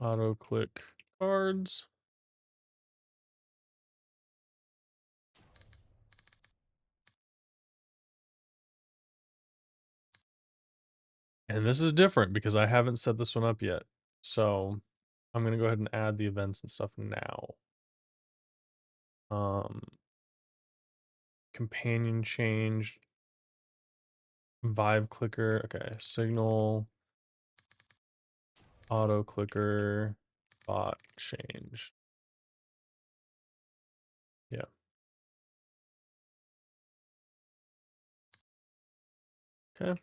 Auto click cards. And this is different because I haven't set this one up yet. So I'm going to go ahead and add the events and stuff now. Companion change. Vibe clicker. Okay. Signal. Auto clicker. Bot change. Yeah. Okay.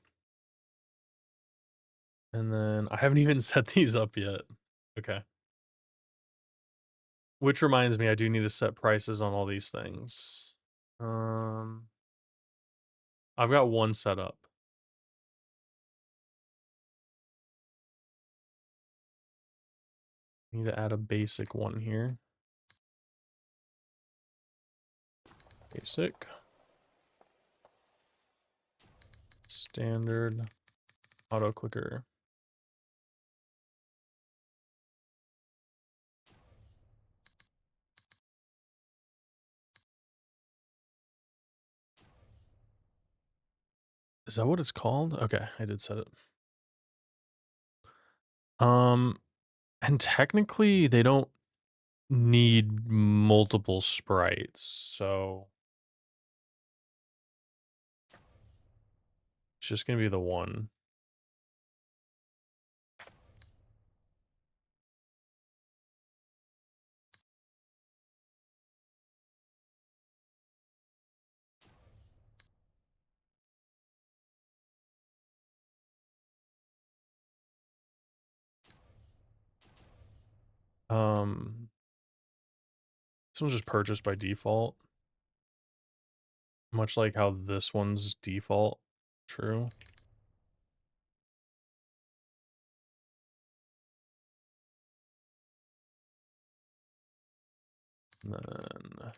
And then I haven't even set these up yet. Okay. Which reminds me, I do need to set prices on all these things. I've got one set up. Need to add a basic one here. Basic. Standard. Auto clicker. Is that what it's called? Okay, I did set it. Um, and technically they don't need multiple sprites, so it's just gonna be the one. This one's just purchased by default, much like how this one's default. True. And then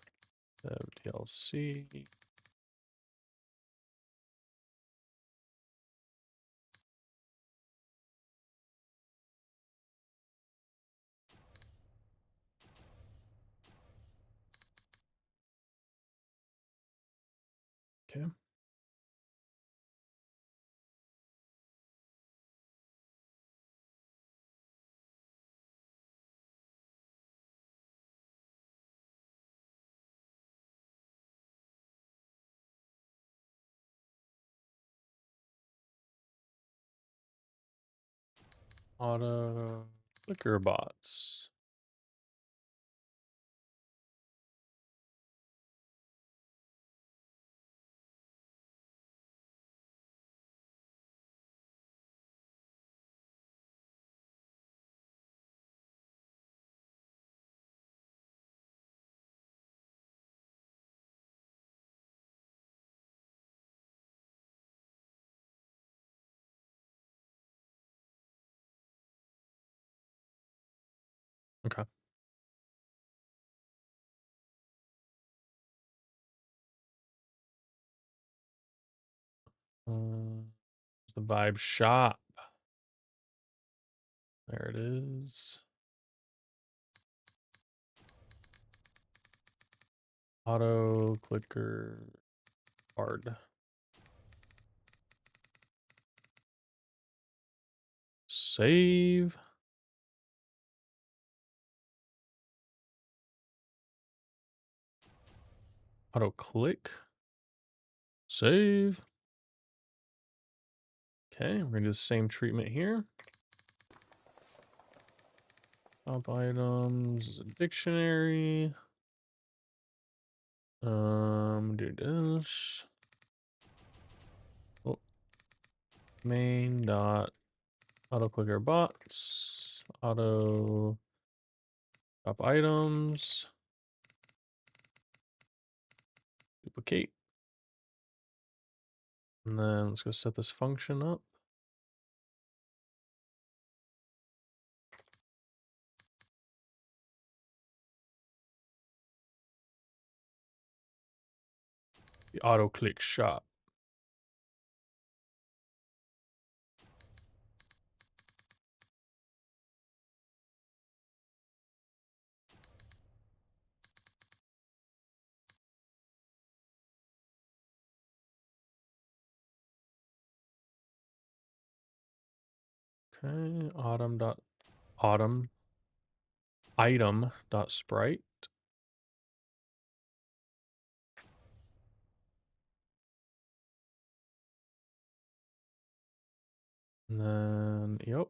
dev DLC. Okay. Auto clicker bots. Okay. The Vibe Shop. There it is. Auto clicker card. Save. Auto click. Save. Okay, we're gonna do the same treatment here. Top items is a dictionary. Do this. Oh, main dot auto clicker bots. Auto top items. Duplicate. And then let's go set this function up. The auto click shop. Okay, autumn item dot sprite. And then, yep.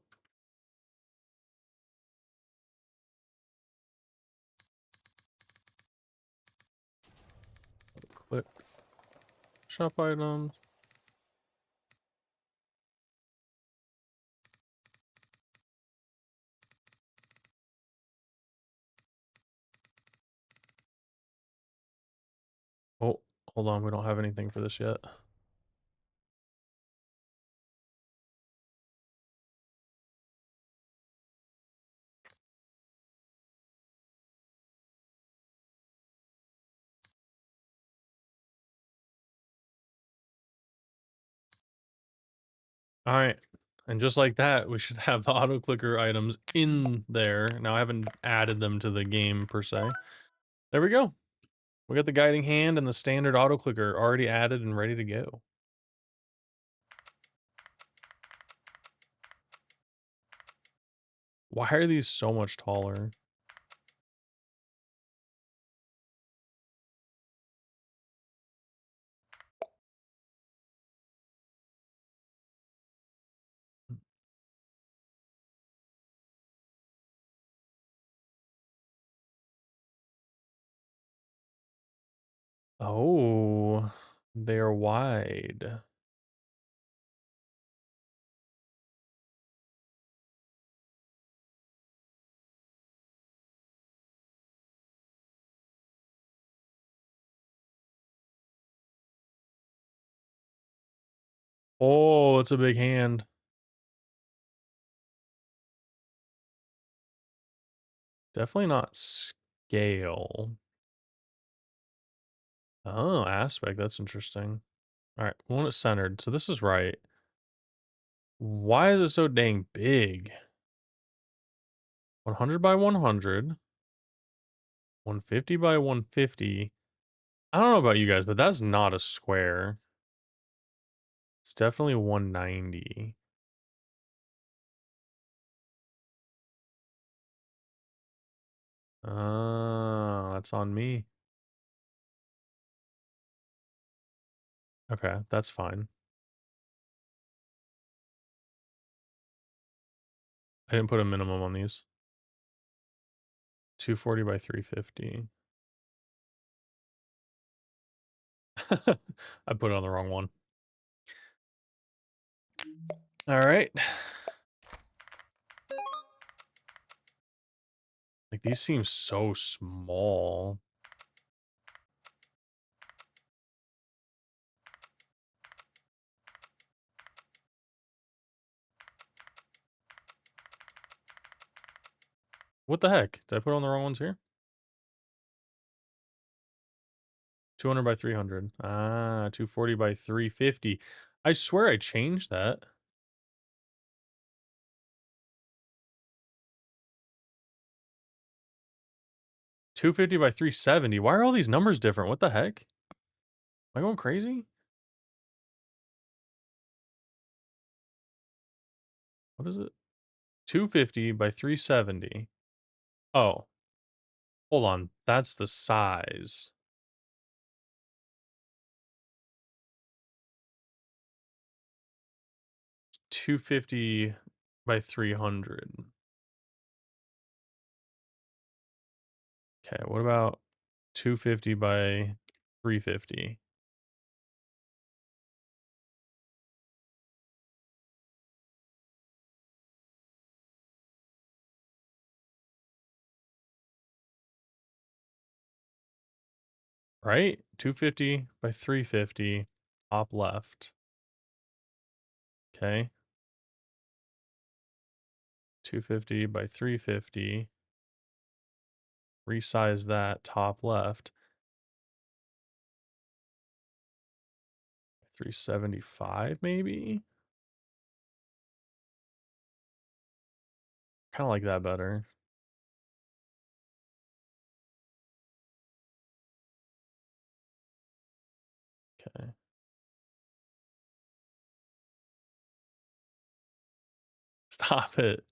Click shop items. Oh, hold on. We don't have anything for this yet. All right. And just like that, we should have the auto clicker items in there. Now I haven't added them to the game per se. There we go. We got the guiding hand and the standard auto clicker already added and ready to go. Why are these so much taller? Oh, they're wide. Oh, it's a big hand. Definitely not scale. Oh, aspect. That's interesting. All right, we want it centered. So this is right. Why is it so dang big? 100 by 100. 150 by 150. I don't know about you guys, but that's not a square. It's definitely 190. Oh, that's on me. Okay, that's fine. I didn't put a minimum on these. 240 by 350. I put it on the wrong one. All right. Like these seem so small. What the heck? Did I put on the wrong ones here? 200 by 300. Ah, 240 by 350. I swear I changed that. $250 by 370. Why are all these numbers different? What the heck? Am I going crazy? What is it? 250 by 370. Oh, hold on. That's the size. 250 by 300. Okay, what about 250 by 350? Right? 250 by 350, top left. Okay. 250 by 350. Resize that top left. 375 maybe? Kind of like that better. Okay. Stop it.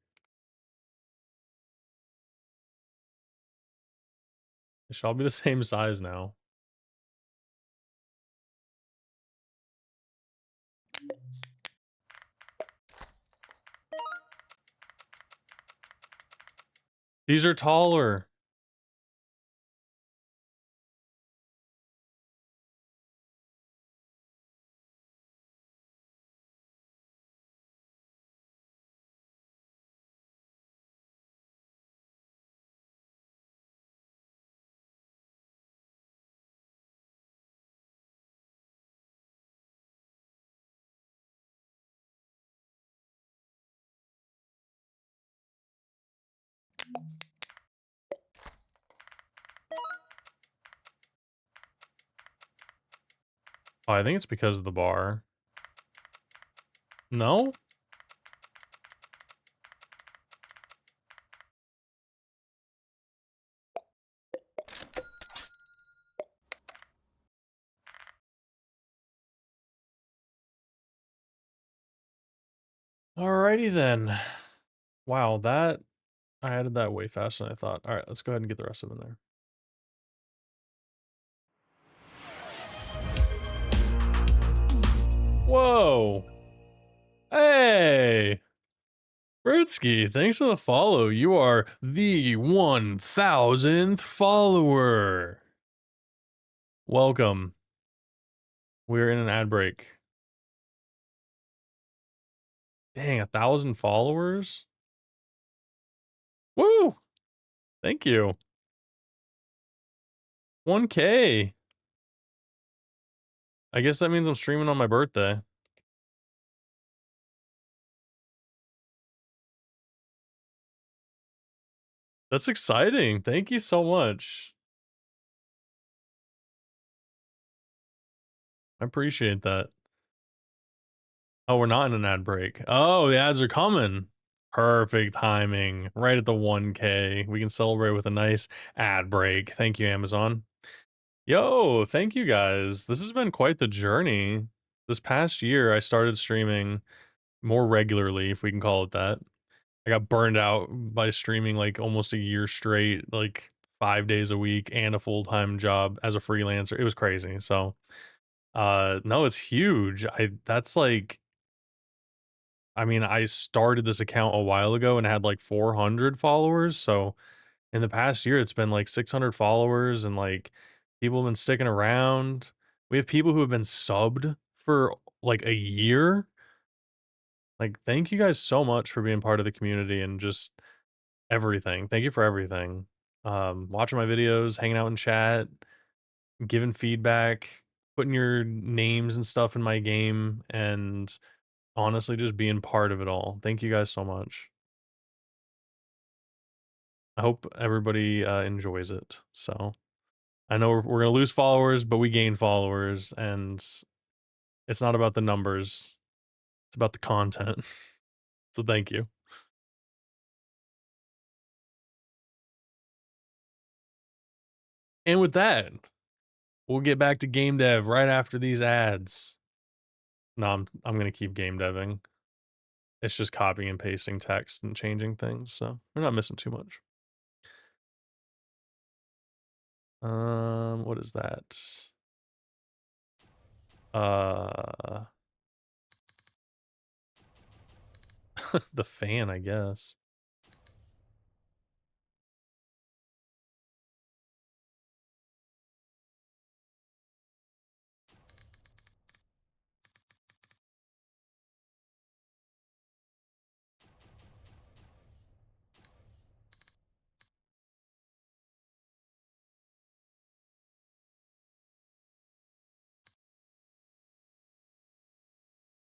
It should all be the same size now. These are taller. Oh, I think it's because of the bar. No? Alrighty then. Wow, that I added that way faster than I thought. All right, let's go ahead and get the rest of them in there. Whoa. Hey. Brutsky, thanks for the follow. You are the 1000th follower. Welcome. We're in an ad break. Dang, 1,000 followers? Woo! Thank you. 1K. I guess that means I'm streaming on my birthday. That's exciting. Thank you so much. I appreciate that. Oh, we're not in an ad break. Oh, the ads are coming. Perfect timing. Right at the 1K. We can celebrate with a nice ad break. Thank you, Amazon. Yo, thank you guys. This has been quite the journey. This past year, I started streaming more regularly, if we can call it that. I got burned out by streaming like almost a year straight, like 5 days a week and a full-time job as a freelancer. It was crazy. So, no, it's huge. That's like, I mean, I started this account a while ago and had like 400 followers. So in the past year, it's been like 600 followers and like people have been sticking around. We have people who have been subbed for like a year. Like, thank you guys so much for being part of the community and just everything. Thank you for everything. Watching my videos, hanging out in chat, giving feedback, putting your names and stuff in my game, and honestly just being part of it all. Thank you guys so much. I hope everybody enjoys it. So I know we're gonna lose followers, but we gain followers, and it's not about the numbers; it's about the content. So thank you. And with that, we'll get back to game dev right after these ads. No, I'm gonna keep game deving. It's just copying and pasting text and changing things, so we're not missing too much. What is that? Uh, the fan, I guess.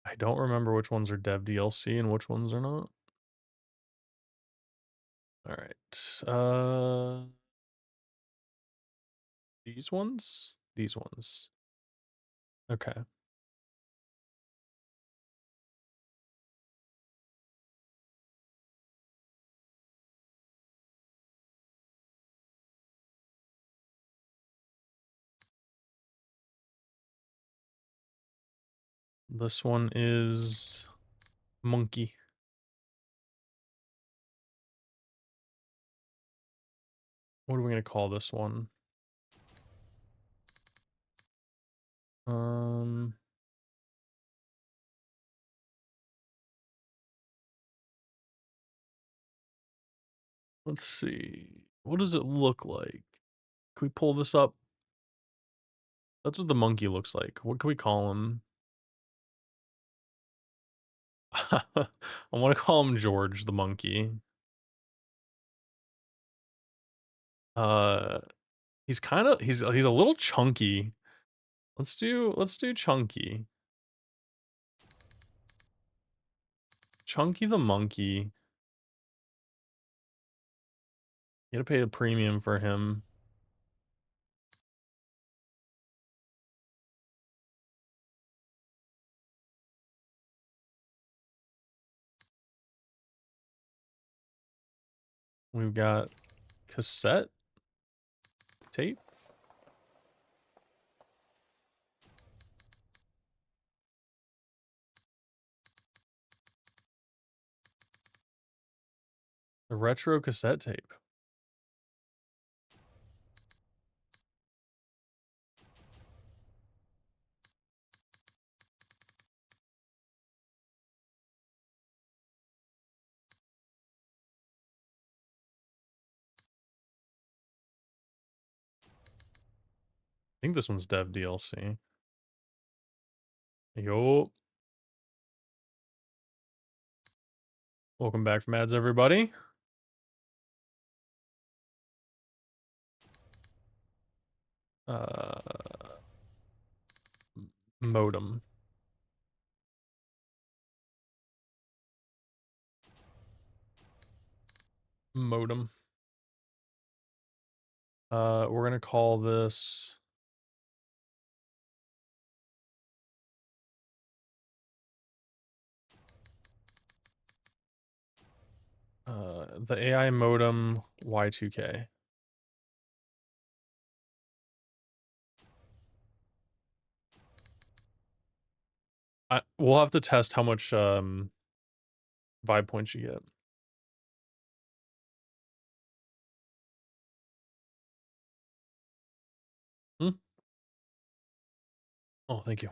I don't remember which ones are dev DLC and which ones are not. All right. These ones? These ones. Okay. This one is monkey. What are we gonna call this one? Um, let's see. What does it look like? Can we pull this up? That's what the monkey looks like. What can we call him? I want to call him George the monkey. Uh, he's a little chunky. Let's do chunky. Chunky the monkey. You gotta pay a premium for him. We've got cassette tape. The retro cassette tape. I think this one's dev DLC. Yo. Welcome back from ads, everybody. Modem. Modem. We're gonna call this the AI modem Y2K. We'll have to test how much vibe points you get. Oh, thank you.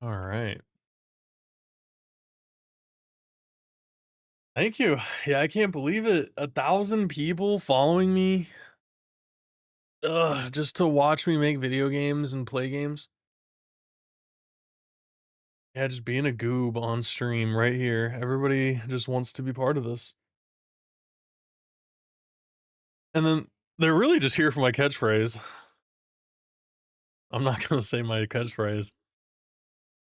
All right. Thank you. Yeah, I can't believe it. 1,000 people following me. Just to watch me make video games and play games. Yeah, just being a goob on stream right here. Everybody just wants to be part of this. And then they're really just here for my catchphrase. I'm not gonna say my catchphrase.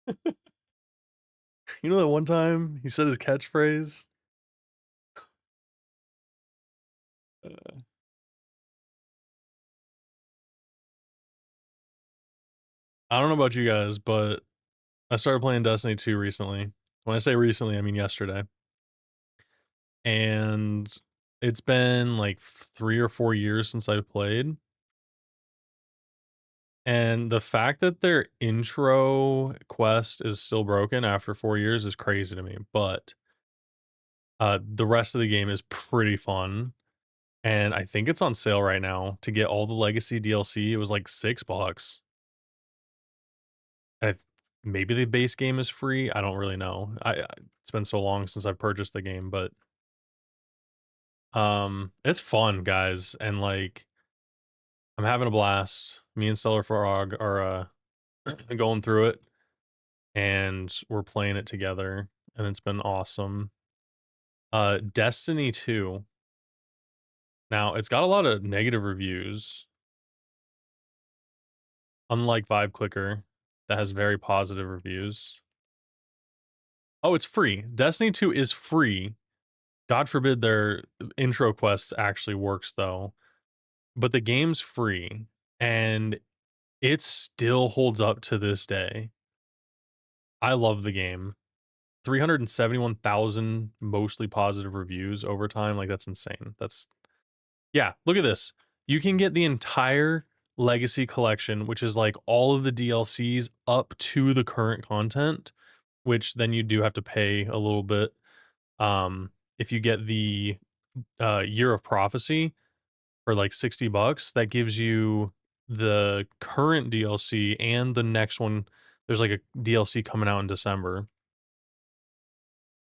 You know that one time he said his catchphrase? I don't know about you guys, but I started playing Destiny 2 recently. When I say recently, I mean yesterday. And it's been like 3 or 4 years since I've played. And the fact that their intro quest is still broken after 4 years is crazy to me, but the rest of the game is pretty fun, and I think it's on sale right now to get all the legacy DLC. It was like $6. And maybe the base game is free. I don't really know. It's been so long since I've purchased the game, but it's fun, guys, and like I'm having a blast. Me and Stellar Frog are going through it, and we're playing it together, and it's been awesome. Destiny 2. Now, it's got a lot of negative reviews, unlike Vibe Clicker that has very positive reviews. Oh, it's free. Destiny 2 is free. God forbid their intro quest actually works though. But the game's free and it still holds up to this day. I love the game. 371,000 mostly positive reviews over time. Like, that's insane. Yeah, look at this. You can get the entire Legacy collection, which is like all of the DLCs up to the current content, which then you do have to pay a little bit. If you get the Year of Prophecy for like $60, that gives you the current DLC and the next one. There's like a DLC coming out in December.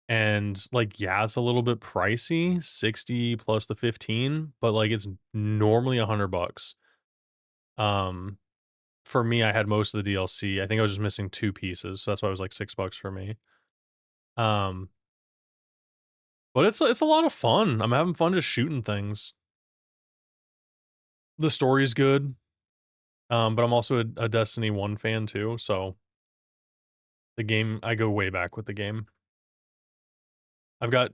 And like, yeah, it's a little bit pricey, 60 plus the 15, but like it's normally $100. Um, for me, I had most of the DLC. I think I was just missing 2 pieces, so that's why it was like $6 for me. Um, but it's a lot of fun. I'm having fun just shooting things. The story's good. But I'm also a Destiny 1 fan too, so the game, I go way back with the game. I've got,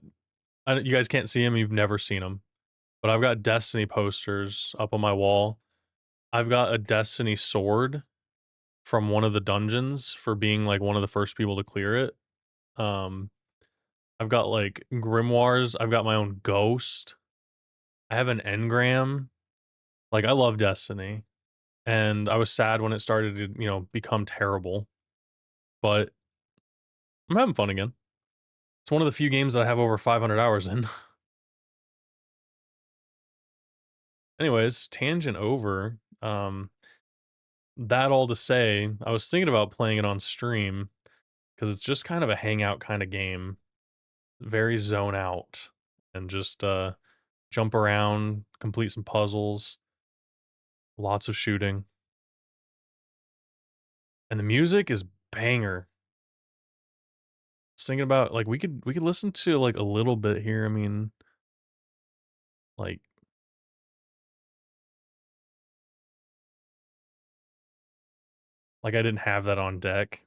you guys can't see them, you've never seen them, but I've got Destiny posters up on my wall. I've got a Destiny sword from one of the dungeons for being like one of the first people to clear it. I've I've got, like, grimoires, I've got my own ghost, I have an engram. Like, I love Destiny, and I was sad when it started to, become terrible, but I'm having fun again. It's one of the few games that I have over 500 hours in. Anyways, tangent over, that all to say, I was thinking about playing it on stream because it's just kind of a hangout kinda game, very zone out, and just, jump around, complete some puzzles, lots of shooting, and the music is banger. Was thinking about, like, we could listen to, like, a little bit here, I mean, like I didn't have that on deck.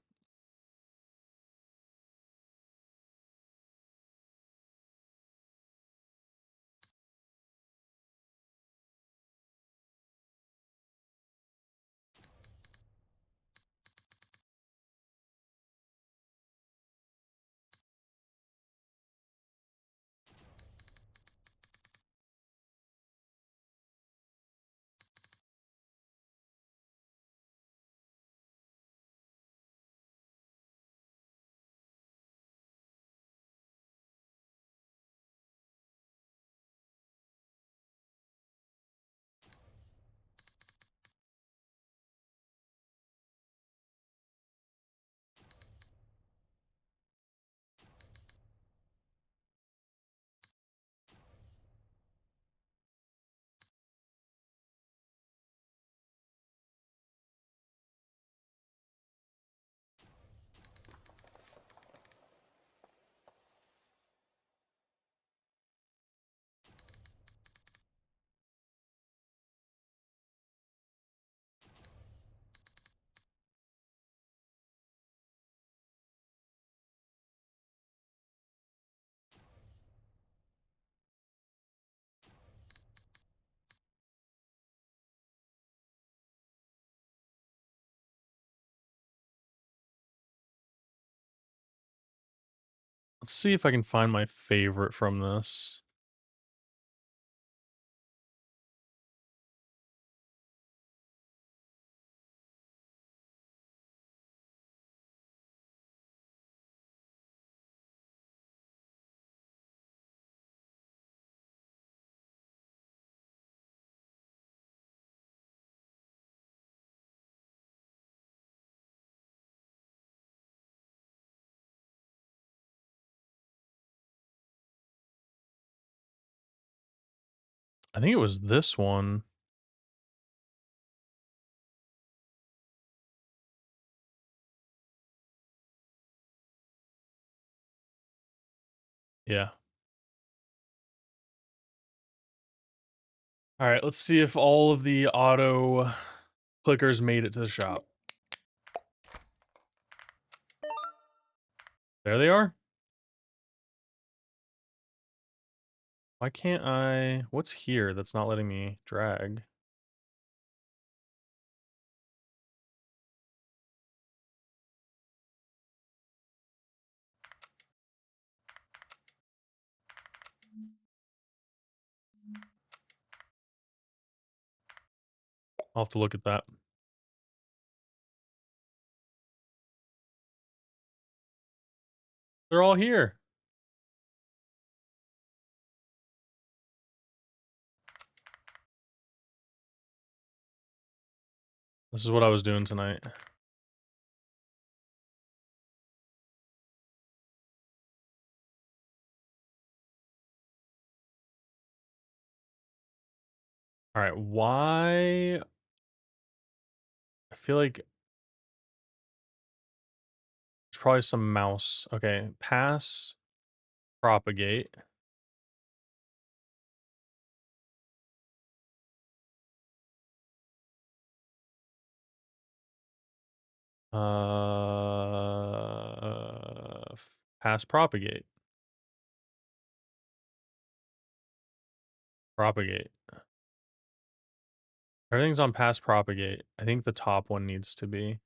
Let's see if I can find my favorite from this. I think it was this one. Yeah. Alright, let's see if all of the auto clickers made it to the shop. There they are? Why can't I what's here that's not letting me drag? I'll have to look at that. They're all here. This is what I was doing tonight. Alright, why I feel like there's probably some mouse. Okay, pass, propagate. Pass, propagate. Propagate. Everything's on pass, propagate. I think the top one needs to be.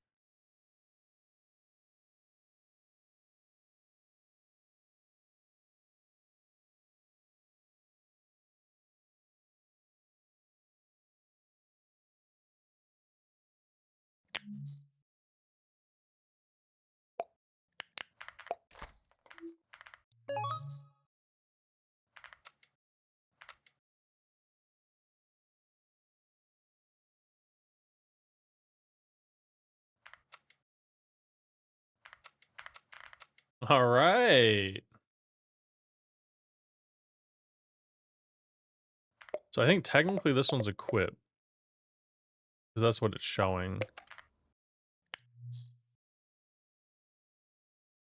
All right. So I think technically this one's equipped, because that's what it's showing.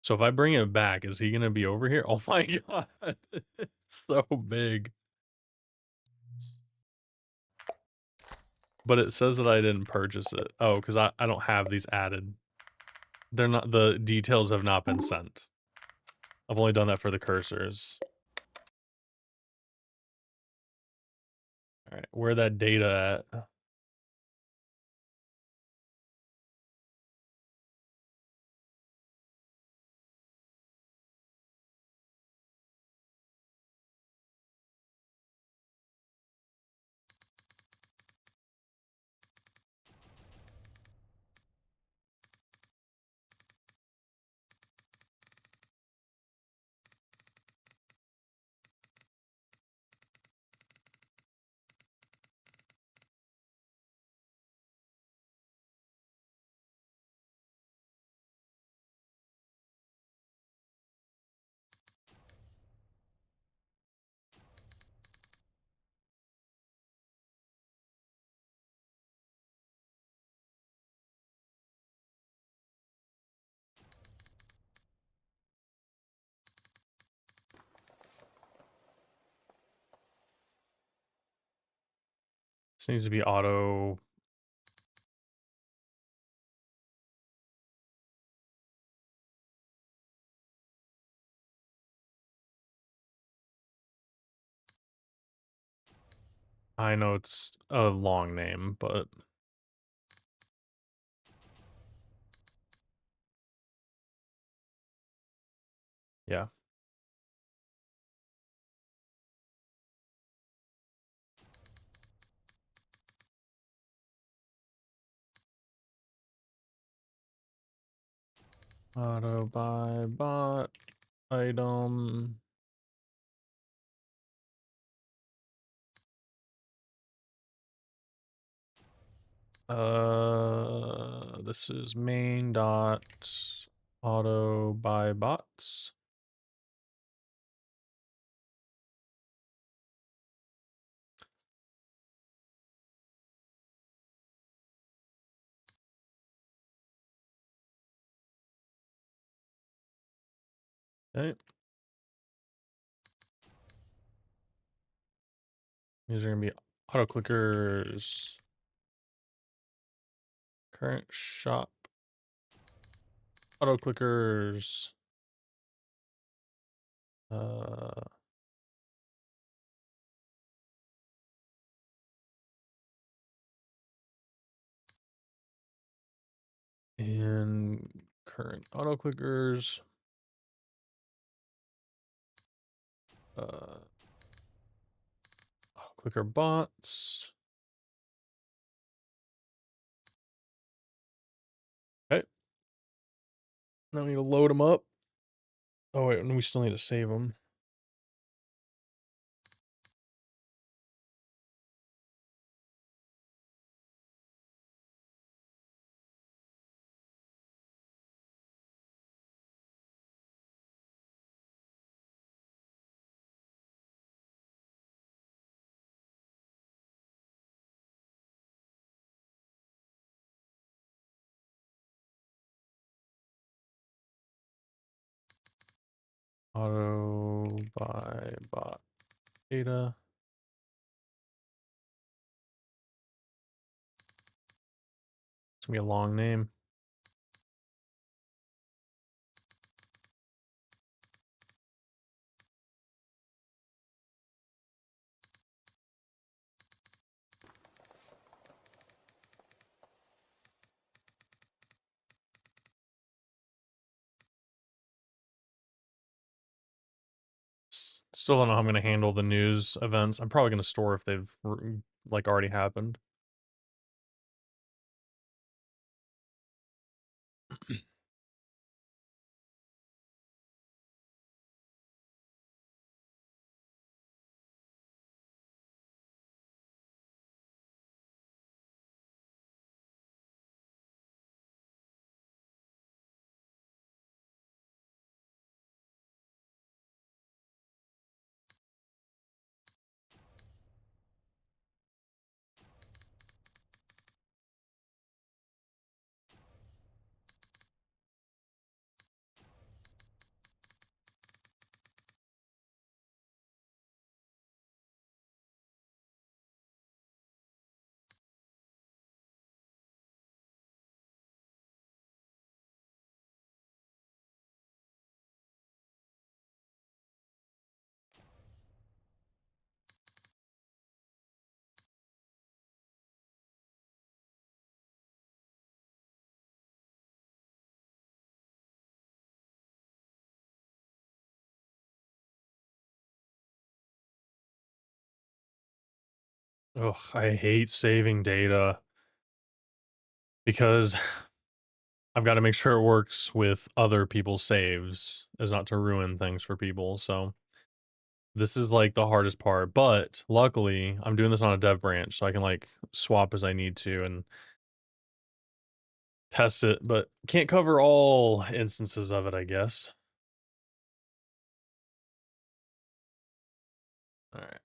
So if I bring it back, is he gonna be over here? Oh my god, it's so big. But it says that I didn't purchase it. Oh, because I don't have these added. They're not, the details have not been sent. I've only done that for the cursors. All right, where that data at? This needs to be auto. I know it's a long name, but yeah. Auto buy bot item. This is main dot auto buy bots. Okay. These are gonna be auto clickers. Current shop. Auto clickers. And current auto clickers. Auto clicker bots. Okay. Now we need to load them up. Oh wait, and we still need to save them. Auto buy bot data. It's gonna be a long name. Still don't know how I'm gonna handle the news events. I'm probably gonna store if they've like already happened. Ugh, I hate saving data because I've got to make sure it works with other people's saves as not to ruin things for people. So this is like the hardest part, but luckily I'm doing this on a dev branch so I can like swap as I need to and test it, but can't cover all instances of it, I guess. All right.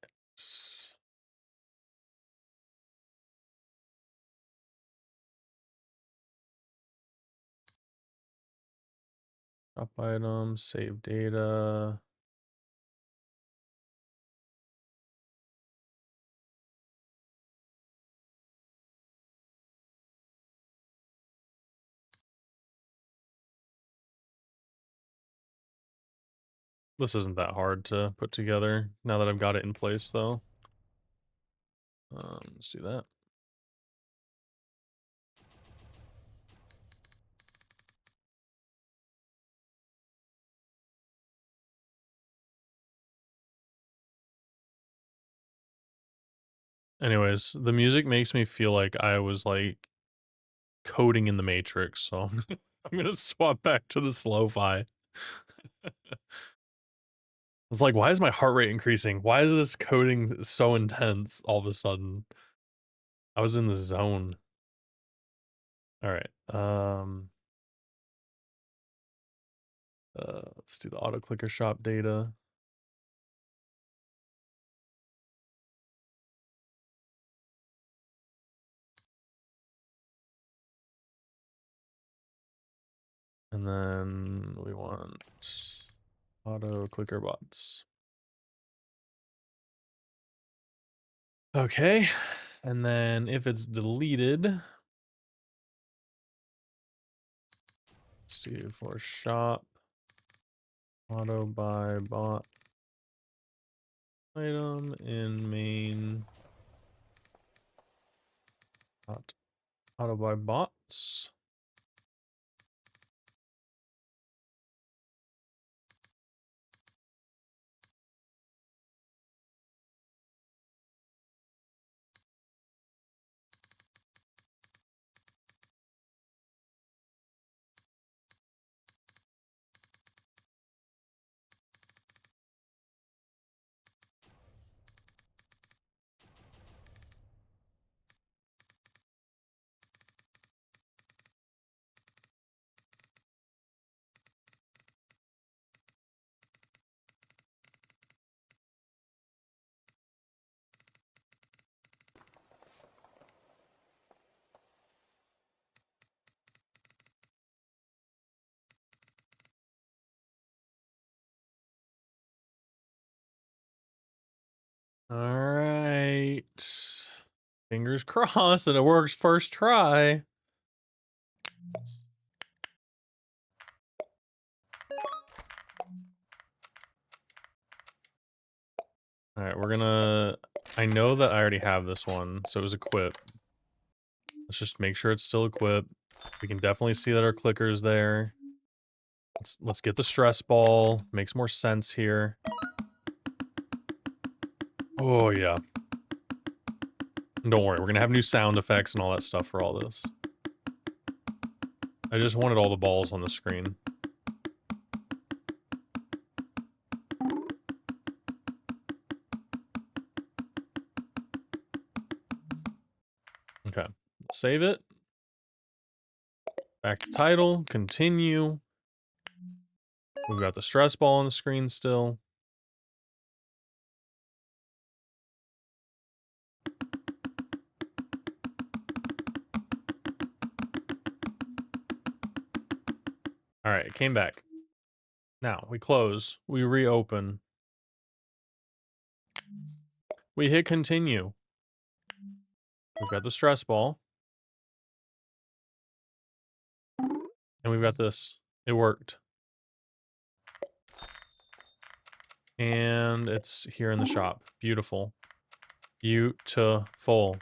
Drop item, save data. This isn't that hard to put together now that I've got it in place, though. Let's do that. Anyways, the music makes me feel like I was like coding in the Matrix, so I'm gonna swap back to the slow-fi. It's like, why is my heart rate increasing? Why is this coding so intense all of a sudden? I was in the zone. All right. Let's do the auto clicker shop data. And then we want auto clicker bots. Okay. And then if it's deleted, let's do for shop auto buy bot item in main auto buy bots. All right. Fingers crossed that it works first try. All right, we're gonna, I know that I already have this one, so it was equipped. Let's just make sure it's still equipped. We can definitely see that our clicker's there. Let's get the stress ball. Makes more sense here. Oh yeah. Don't worry, we're gonna have new sound effects and all that stuff for all this. I just wanted all the balls on the screen. Okay, save it. Back to title, continue. We've got the stress ball on the screen still. All right, it came back. Now we close, we reopen. We hit continue. We've got the stress ball. And we've got this. It worked. And it's here in the shop. Beautiful. Beautiful.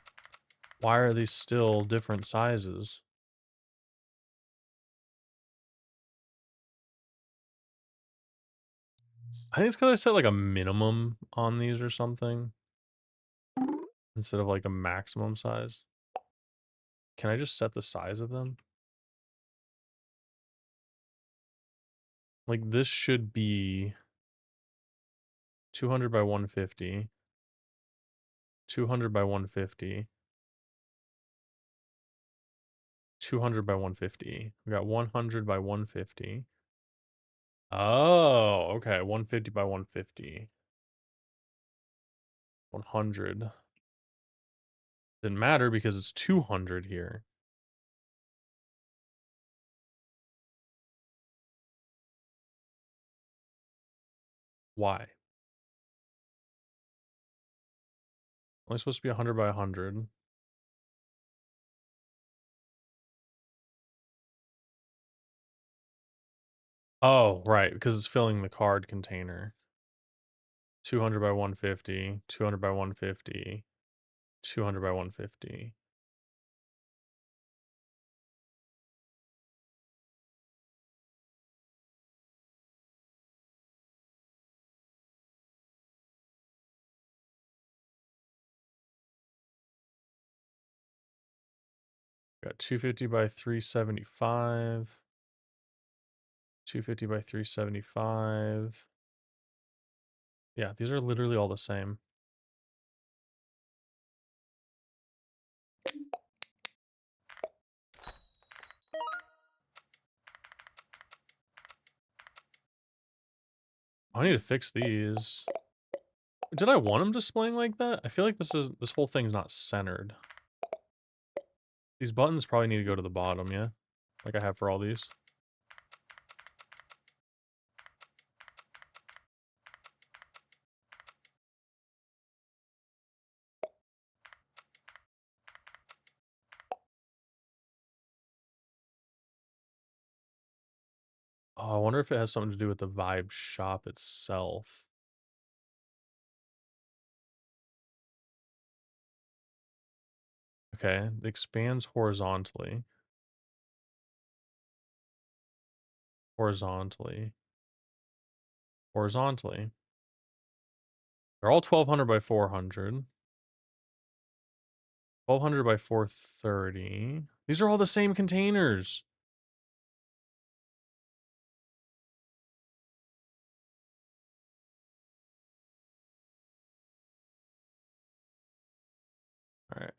Why are these still different sizes? I think it's because I set like a minimum on these or something. instead of like a maximum size. Can I just set the size of them? Like this should be 200 by 150, 200 by 150, 200 by 150. We got 100 by 150. Oh, okay. 150 by 150. 100. Didn't matter because it's 200 here. Why? Only supposed to be 100 by 100. Oh, right, because it's filling the card container. 200 by 150, 200 by 150, 200 by 150. Got 250 by 375. 250 by 375. Yeah, these are literally all the same. I need to fix these. Did I want them displaying like that? I feel like this whole thing's not centered. These buttons probably need to go to the bottom, yeah? Like I have for all these. Oh, I wonder if it has something to do with the Vibe shop itself. Okay, it expands horizontally. Horizontally. Horizontally. They're all 1200 by 400. 1200 by 430. These are all the same containers. All right.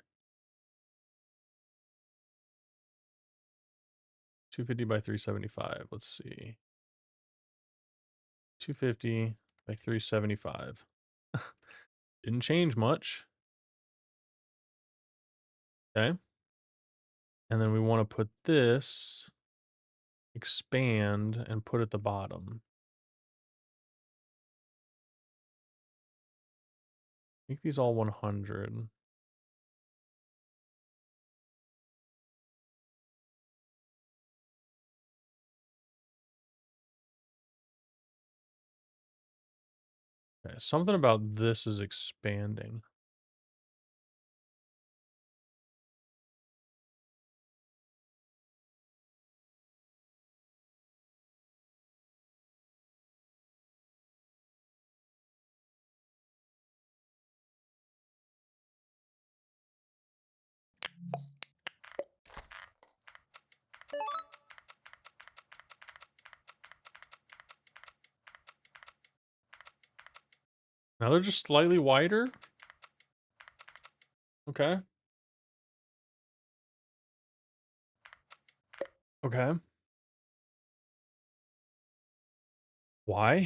250 by 375. Let's see. 250 by 375. Didn't change much. Okay. And then we want to put this, expand, and put at the bottom. Make these all 100. Okay, something about this is expanding. Now they're just slightly wider. Okay. Okay. Why? All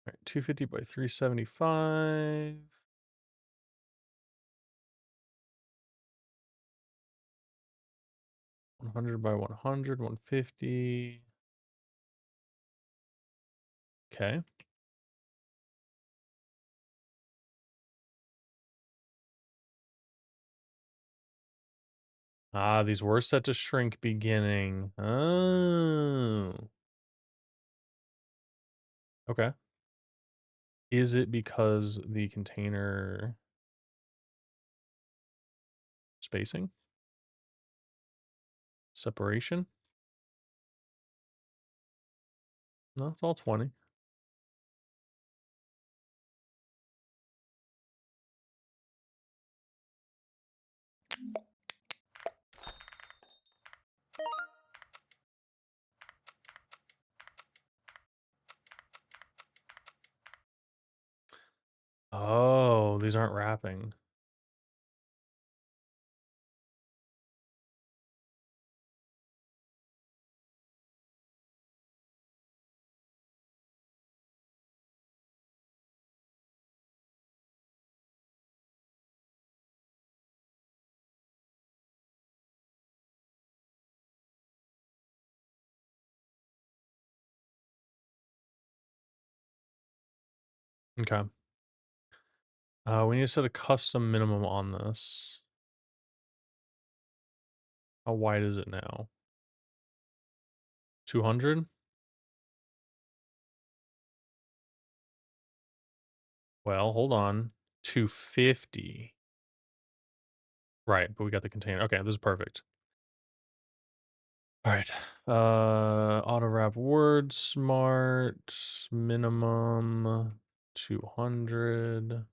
right, 250 by 375. 100 by 100, 150. Okay. Ah, these were set to shrink beginning. Oh. Okay. Is it because the container spacing? Separation? No, it's all 20. these aren't wrapping. Okay. We need to set a custom minimum on this. How wide is it now? 200? Well, hold on. 250. Right, but we got the container. Okay, this is perfect. All right. Auto wrap word smart minimum 200.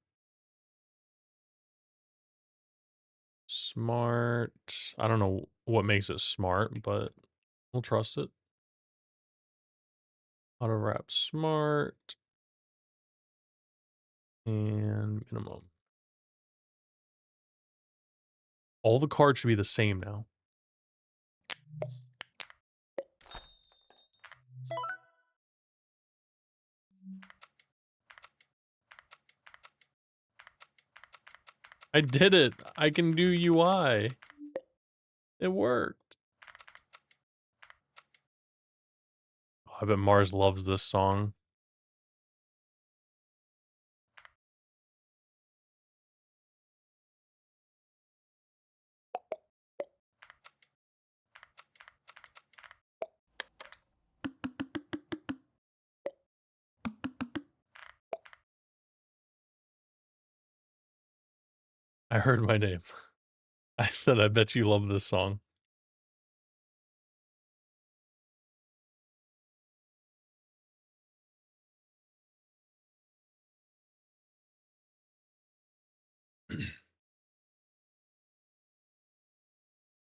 Smart. I don't know what makes it smart, but we'll trust it. Auto wrap smart and minimum. All the cards should be the same now. I did it. I can do UI. It worked. Oh, I bet Mars loves this song. I heard my name. I said, I bet you love this song.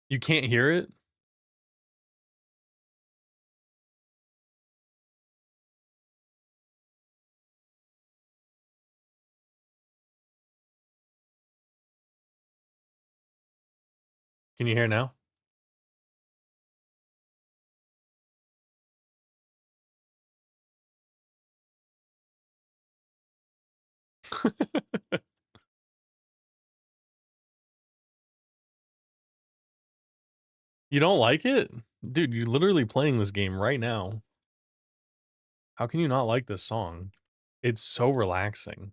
You can't hear it? Can you hear now? You don't like it? Dude, you're literally playing this game right now. How can you not like this song? It's so relaxing.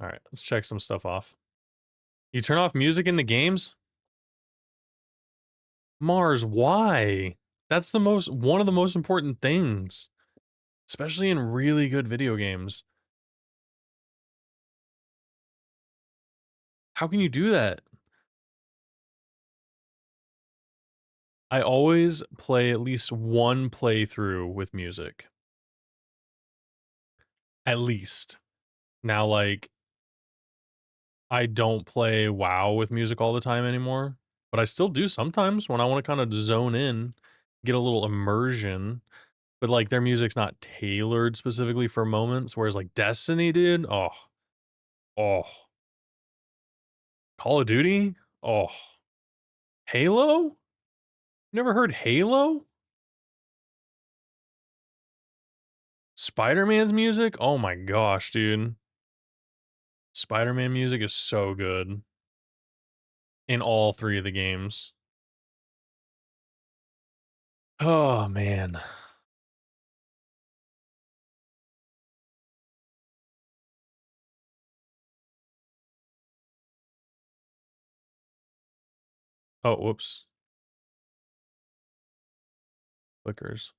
All right, let's check some stuff off. You turn off music in the games? Mars, why? That's one of the most important things, especially in really good video games. How can you do that? I always play at least one playthrough with music. At least. Now, like, I don't play WoW with music all the time anymore, but I still do sometimes when I want to kind of zone in, get a little immersion. But like their music's not tailored specifically for moments, whereas like Destiny, dude, oh, Call of Duty, oh, Halo. Never heard Halo? Spider-Man's music? Oh my gosh, dude. Spider-Man music is so good in all three of the games. Oh man. Oh, whoops. Flickers.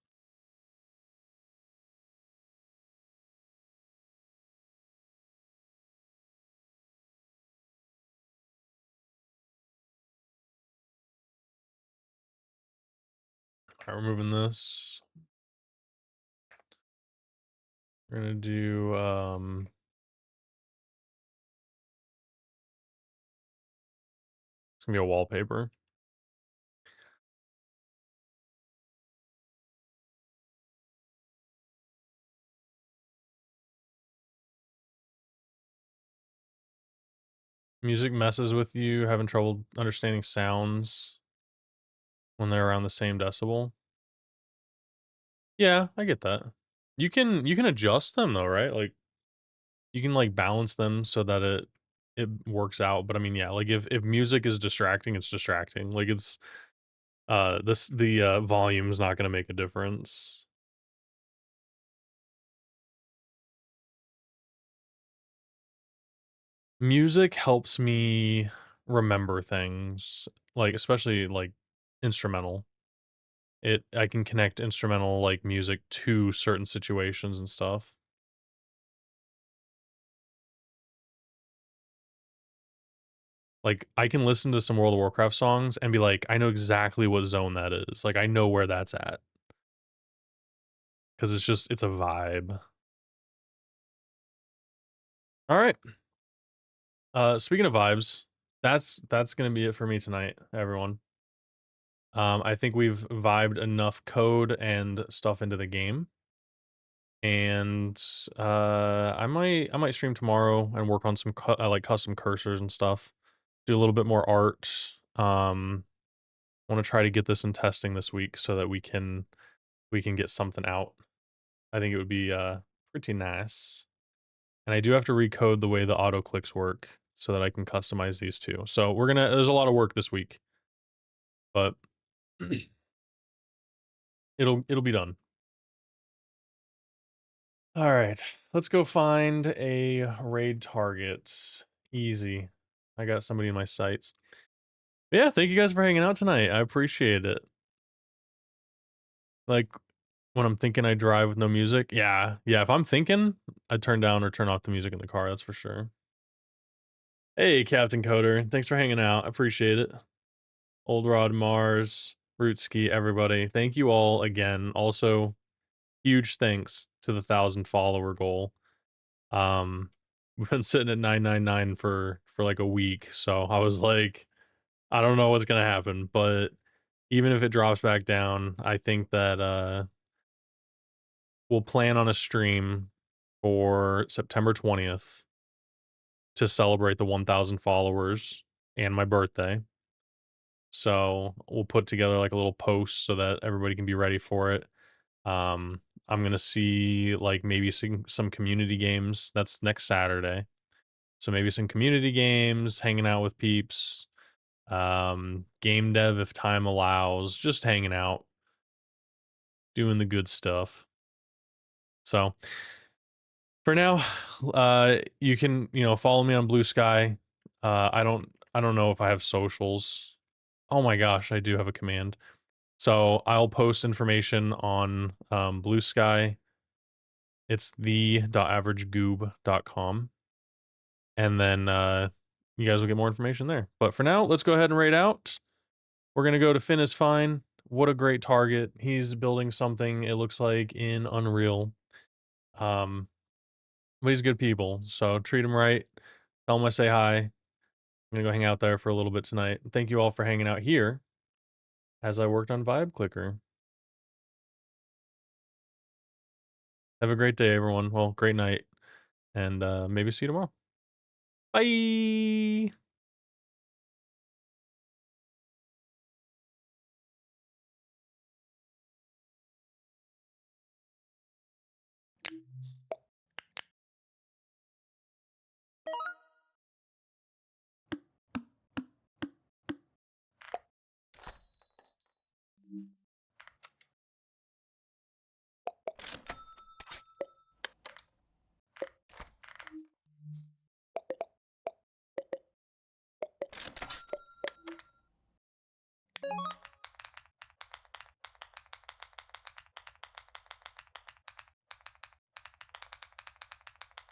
All right, removing this. We're gonna do gonna be a wallpaper. Music messes with you, having trouble understanding sounds when they're around the same decibel. Yeah, I get that. You can adjust them though, right? Like you can like balance them so that it works out. But I mean, yeah, like if music is distracting, it's distracting. Like it's this the volume's not gonna make a difference. Music helps me remember things, like especially like instrumental. I can connect instrumental like music to certain situations and stuff. Like I can listen to some World of Warcraft songs and be like, I know exactly what zone that is. Like I know where that's at because it's a vibe. All right. Speaking of vibes, that's gonna be it for me tonight, everyone. I think we've vibed enough code and stuff into the game. And I might stream tomorrow and work on some like custom cursors and stuff. Do a little bit more art. Want to try to get this in testing this week so that we can get something out. I think it would be pretty nice. And I do have to recode the way the auto clicks work so that I can customize these too. So there's a lot of work this week, but it'll be done. All right, let's go find a raid target. Easy. I got somebody in my sights. Yeah, thank you guys for hanging out tonight. I appreciate it. Like when I'm thinking I drive with no music. Yeah, yeah. If I'm thinking, I turn down or turn off the music in the car. That's for sure. Hey, Captain Coder. Thanks for hanging out. I appreciate it. Old Rod Mars, Rootski, everybody. Thank you all again. Also, huge thanks to the 1,000 follower goal. We've been sitting at 999 for like a week, so I was like, I don't know what's gonna happen, but even if it drops back down, I think that we'll plan on a stream for September 20th to celebrate the 1,000 followers and my birthday. So we'll put together like a little post so that everybody can be ready for it. I'm gonna see like maybe some community games. That's next Saturday. So maybe some community games, hanging out with peeps, game dev if time allows, just hanging out, doing the good stuff. So for now, you can, follow me on Blue Sky. I don't know if I have socials. Oh my gosh, I do have a command. So I'll post information on Blue Sky. It's the.averagegoob.com. And then you guys will get more information there. But for now, let's go ahead and raid out. We're going to go to Finn is Fine. What a great target. He's building something, it looks like, in Unreal. But he's good people, so treat him right. Tell him I say hi. I'm going to go hang out there for a little bit tonight. Thank you all for hanging out here as I worked on Vibe Clicker. Have a great day, everyone. Well, great night. And maybe see you tomorrow. Bye.